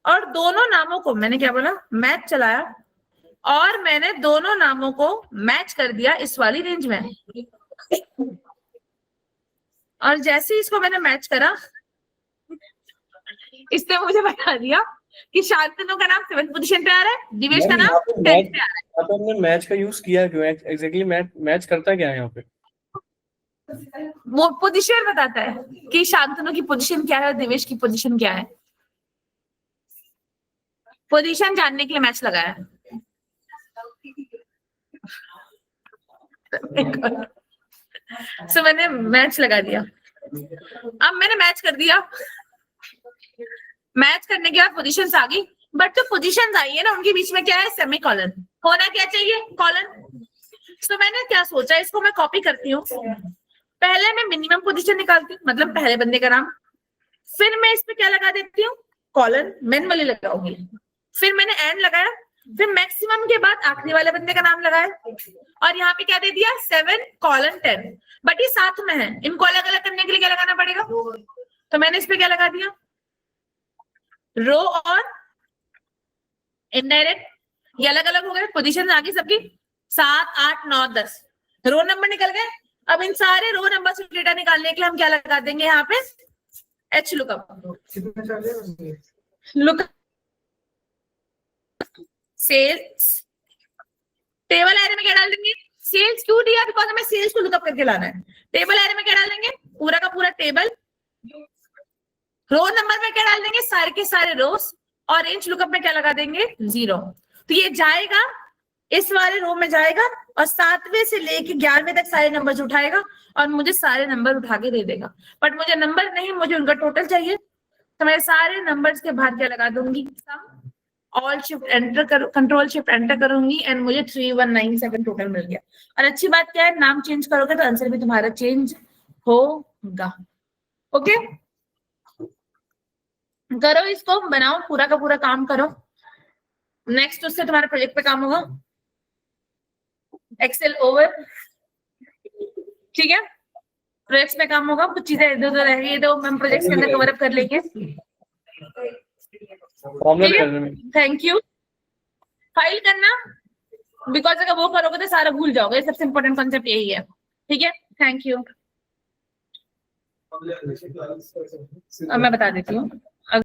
और दोनों नामों को, मैंने क्या बोला, मैथ चलाया और मैंने दोनों नामों को मैच कर दिया इस वाली रेंज में। और जैसे ही इसको मैंने मैच करा, इसने मुझे बता दिया कि शांतनु का नाम 7th पोजीशन पे आ रहा है, दिवेश का नाम 10th पे आ रहा है। यहाँ पे हमने मैच का यूज किया क्यों? एग्जैक्टली मैच करता क्या है यहाँ पे? वो पोजीशन बताता है कि शांतनु की पोजीशन क्या है और दिवेश की पोजीशन क्या है। पोजीशन जानने के लिए मैच लगाया। सो मैंने मैच लगा दिया। अब मैंने मैच कर दिया, मैच करने के बाद पोजीशंस आ गई, बट जो पोजीशंस आई है ना उनके बीच में क्या है, सेमी कॉलन। होना क्या चाहिए, कॉलन। सो मैंने क्या सोचा, इसको मैं कॉपी करती हूँ। पहले मैं मिनिमम पोजीशन निकालती हूँ, मतलब पहले बंदे का नाम, फिर मैं इस पे क्या लगा देती हूँ, कॉलन मैनुअली लगाऊंगी। फिर मैंने एंड लगाया, फिर मैक्सिमम के बाद आखिरी वाले बंदे का नाम लगाया और यहाँ पे क्या दे दिया, 7 कॉलन 10। बट ये साथ में है, इनको अलग अलग करने के लिए क्या लगाना पड़ेगा, तो मैंने इस पे क्या लगा दिया, रो और इनडायरेक्ट, ये अलग अलग हो गए। पोजीशन आ गई सबकी 7, 8, 9, 10 रो नंबर निकल गए। अब इन सारे रो नंबर से डेटा निकालने के लिए हम क्या लगा देंगे यहाँ पे, H lookup. Look cells, table array में क्या डाल देंगे, सेल्स। क्यों दिया, बिकॉज हमें सेल्स को लुकअप करके लाना है। टेबल एरे में क्या डाल देंगे, पूरा का पूरा टेबल। रो नंबर में क्या डाल देंगे, सारे के सारे रोज। और रेंज लुकअप में क्या लगा देंगे, 0। तो ये जाएगा इस वाले रो में जाएगा और 7वें से लेके 11वें तक सारे नंबर्स उठाएगा और मुझे सारे नंबर उठा के दे देगा। बट मुझे नंबर नहीं, मुझे उनका टोटल चाहिए, तो मैं सारे नंबर्स के बाद क्या लगा दूंगी, ऑल शिफ्ट एंटर कर, कंट्रोल शिफ्ट एंटर करूंगी एंड मुझे 3197 टोटल मिल गया। और अच्छी बात क्या है, नाम चेंज करोगे तो आंसर भी तुम्हारा चेंज होगा। ओके, करो इसको, बनाओ, पूरा का पूरा काम करो। नेक्स्ट उससे तुम्हारे प्रोजेक्ट पे काम होगा। एक्सेल ओवर, ठीक है, प्रोजेक्ट्स में काम होगा। कुछ चीजें इधर उधर रह गई तो हम प्रोजेक्ट्स के अंदर कवर अप कर लेंगे। Thank you. फाइल करना, बिकॉज अगर वो करोगे तो सारा भूल जाओगे, सबसे इंपॉर्टेंट कॉन्सेप्ट यही है। ठीक है, थैंक यू। अब मैं बता देती हूँ।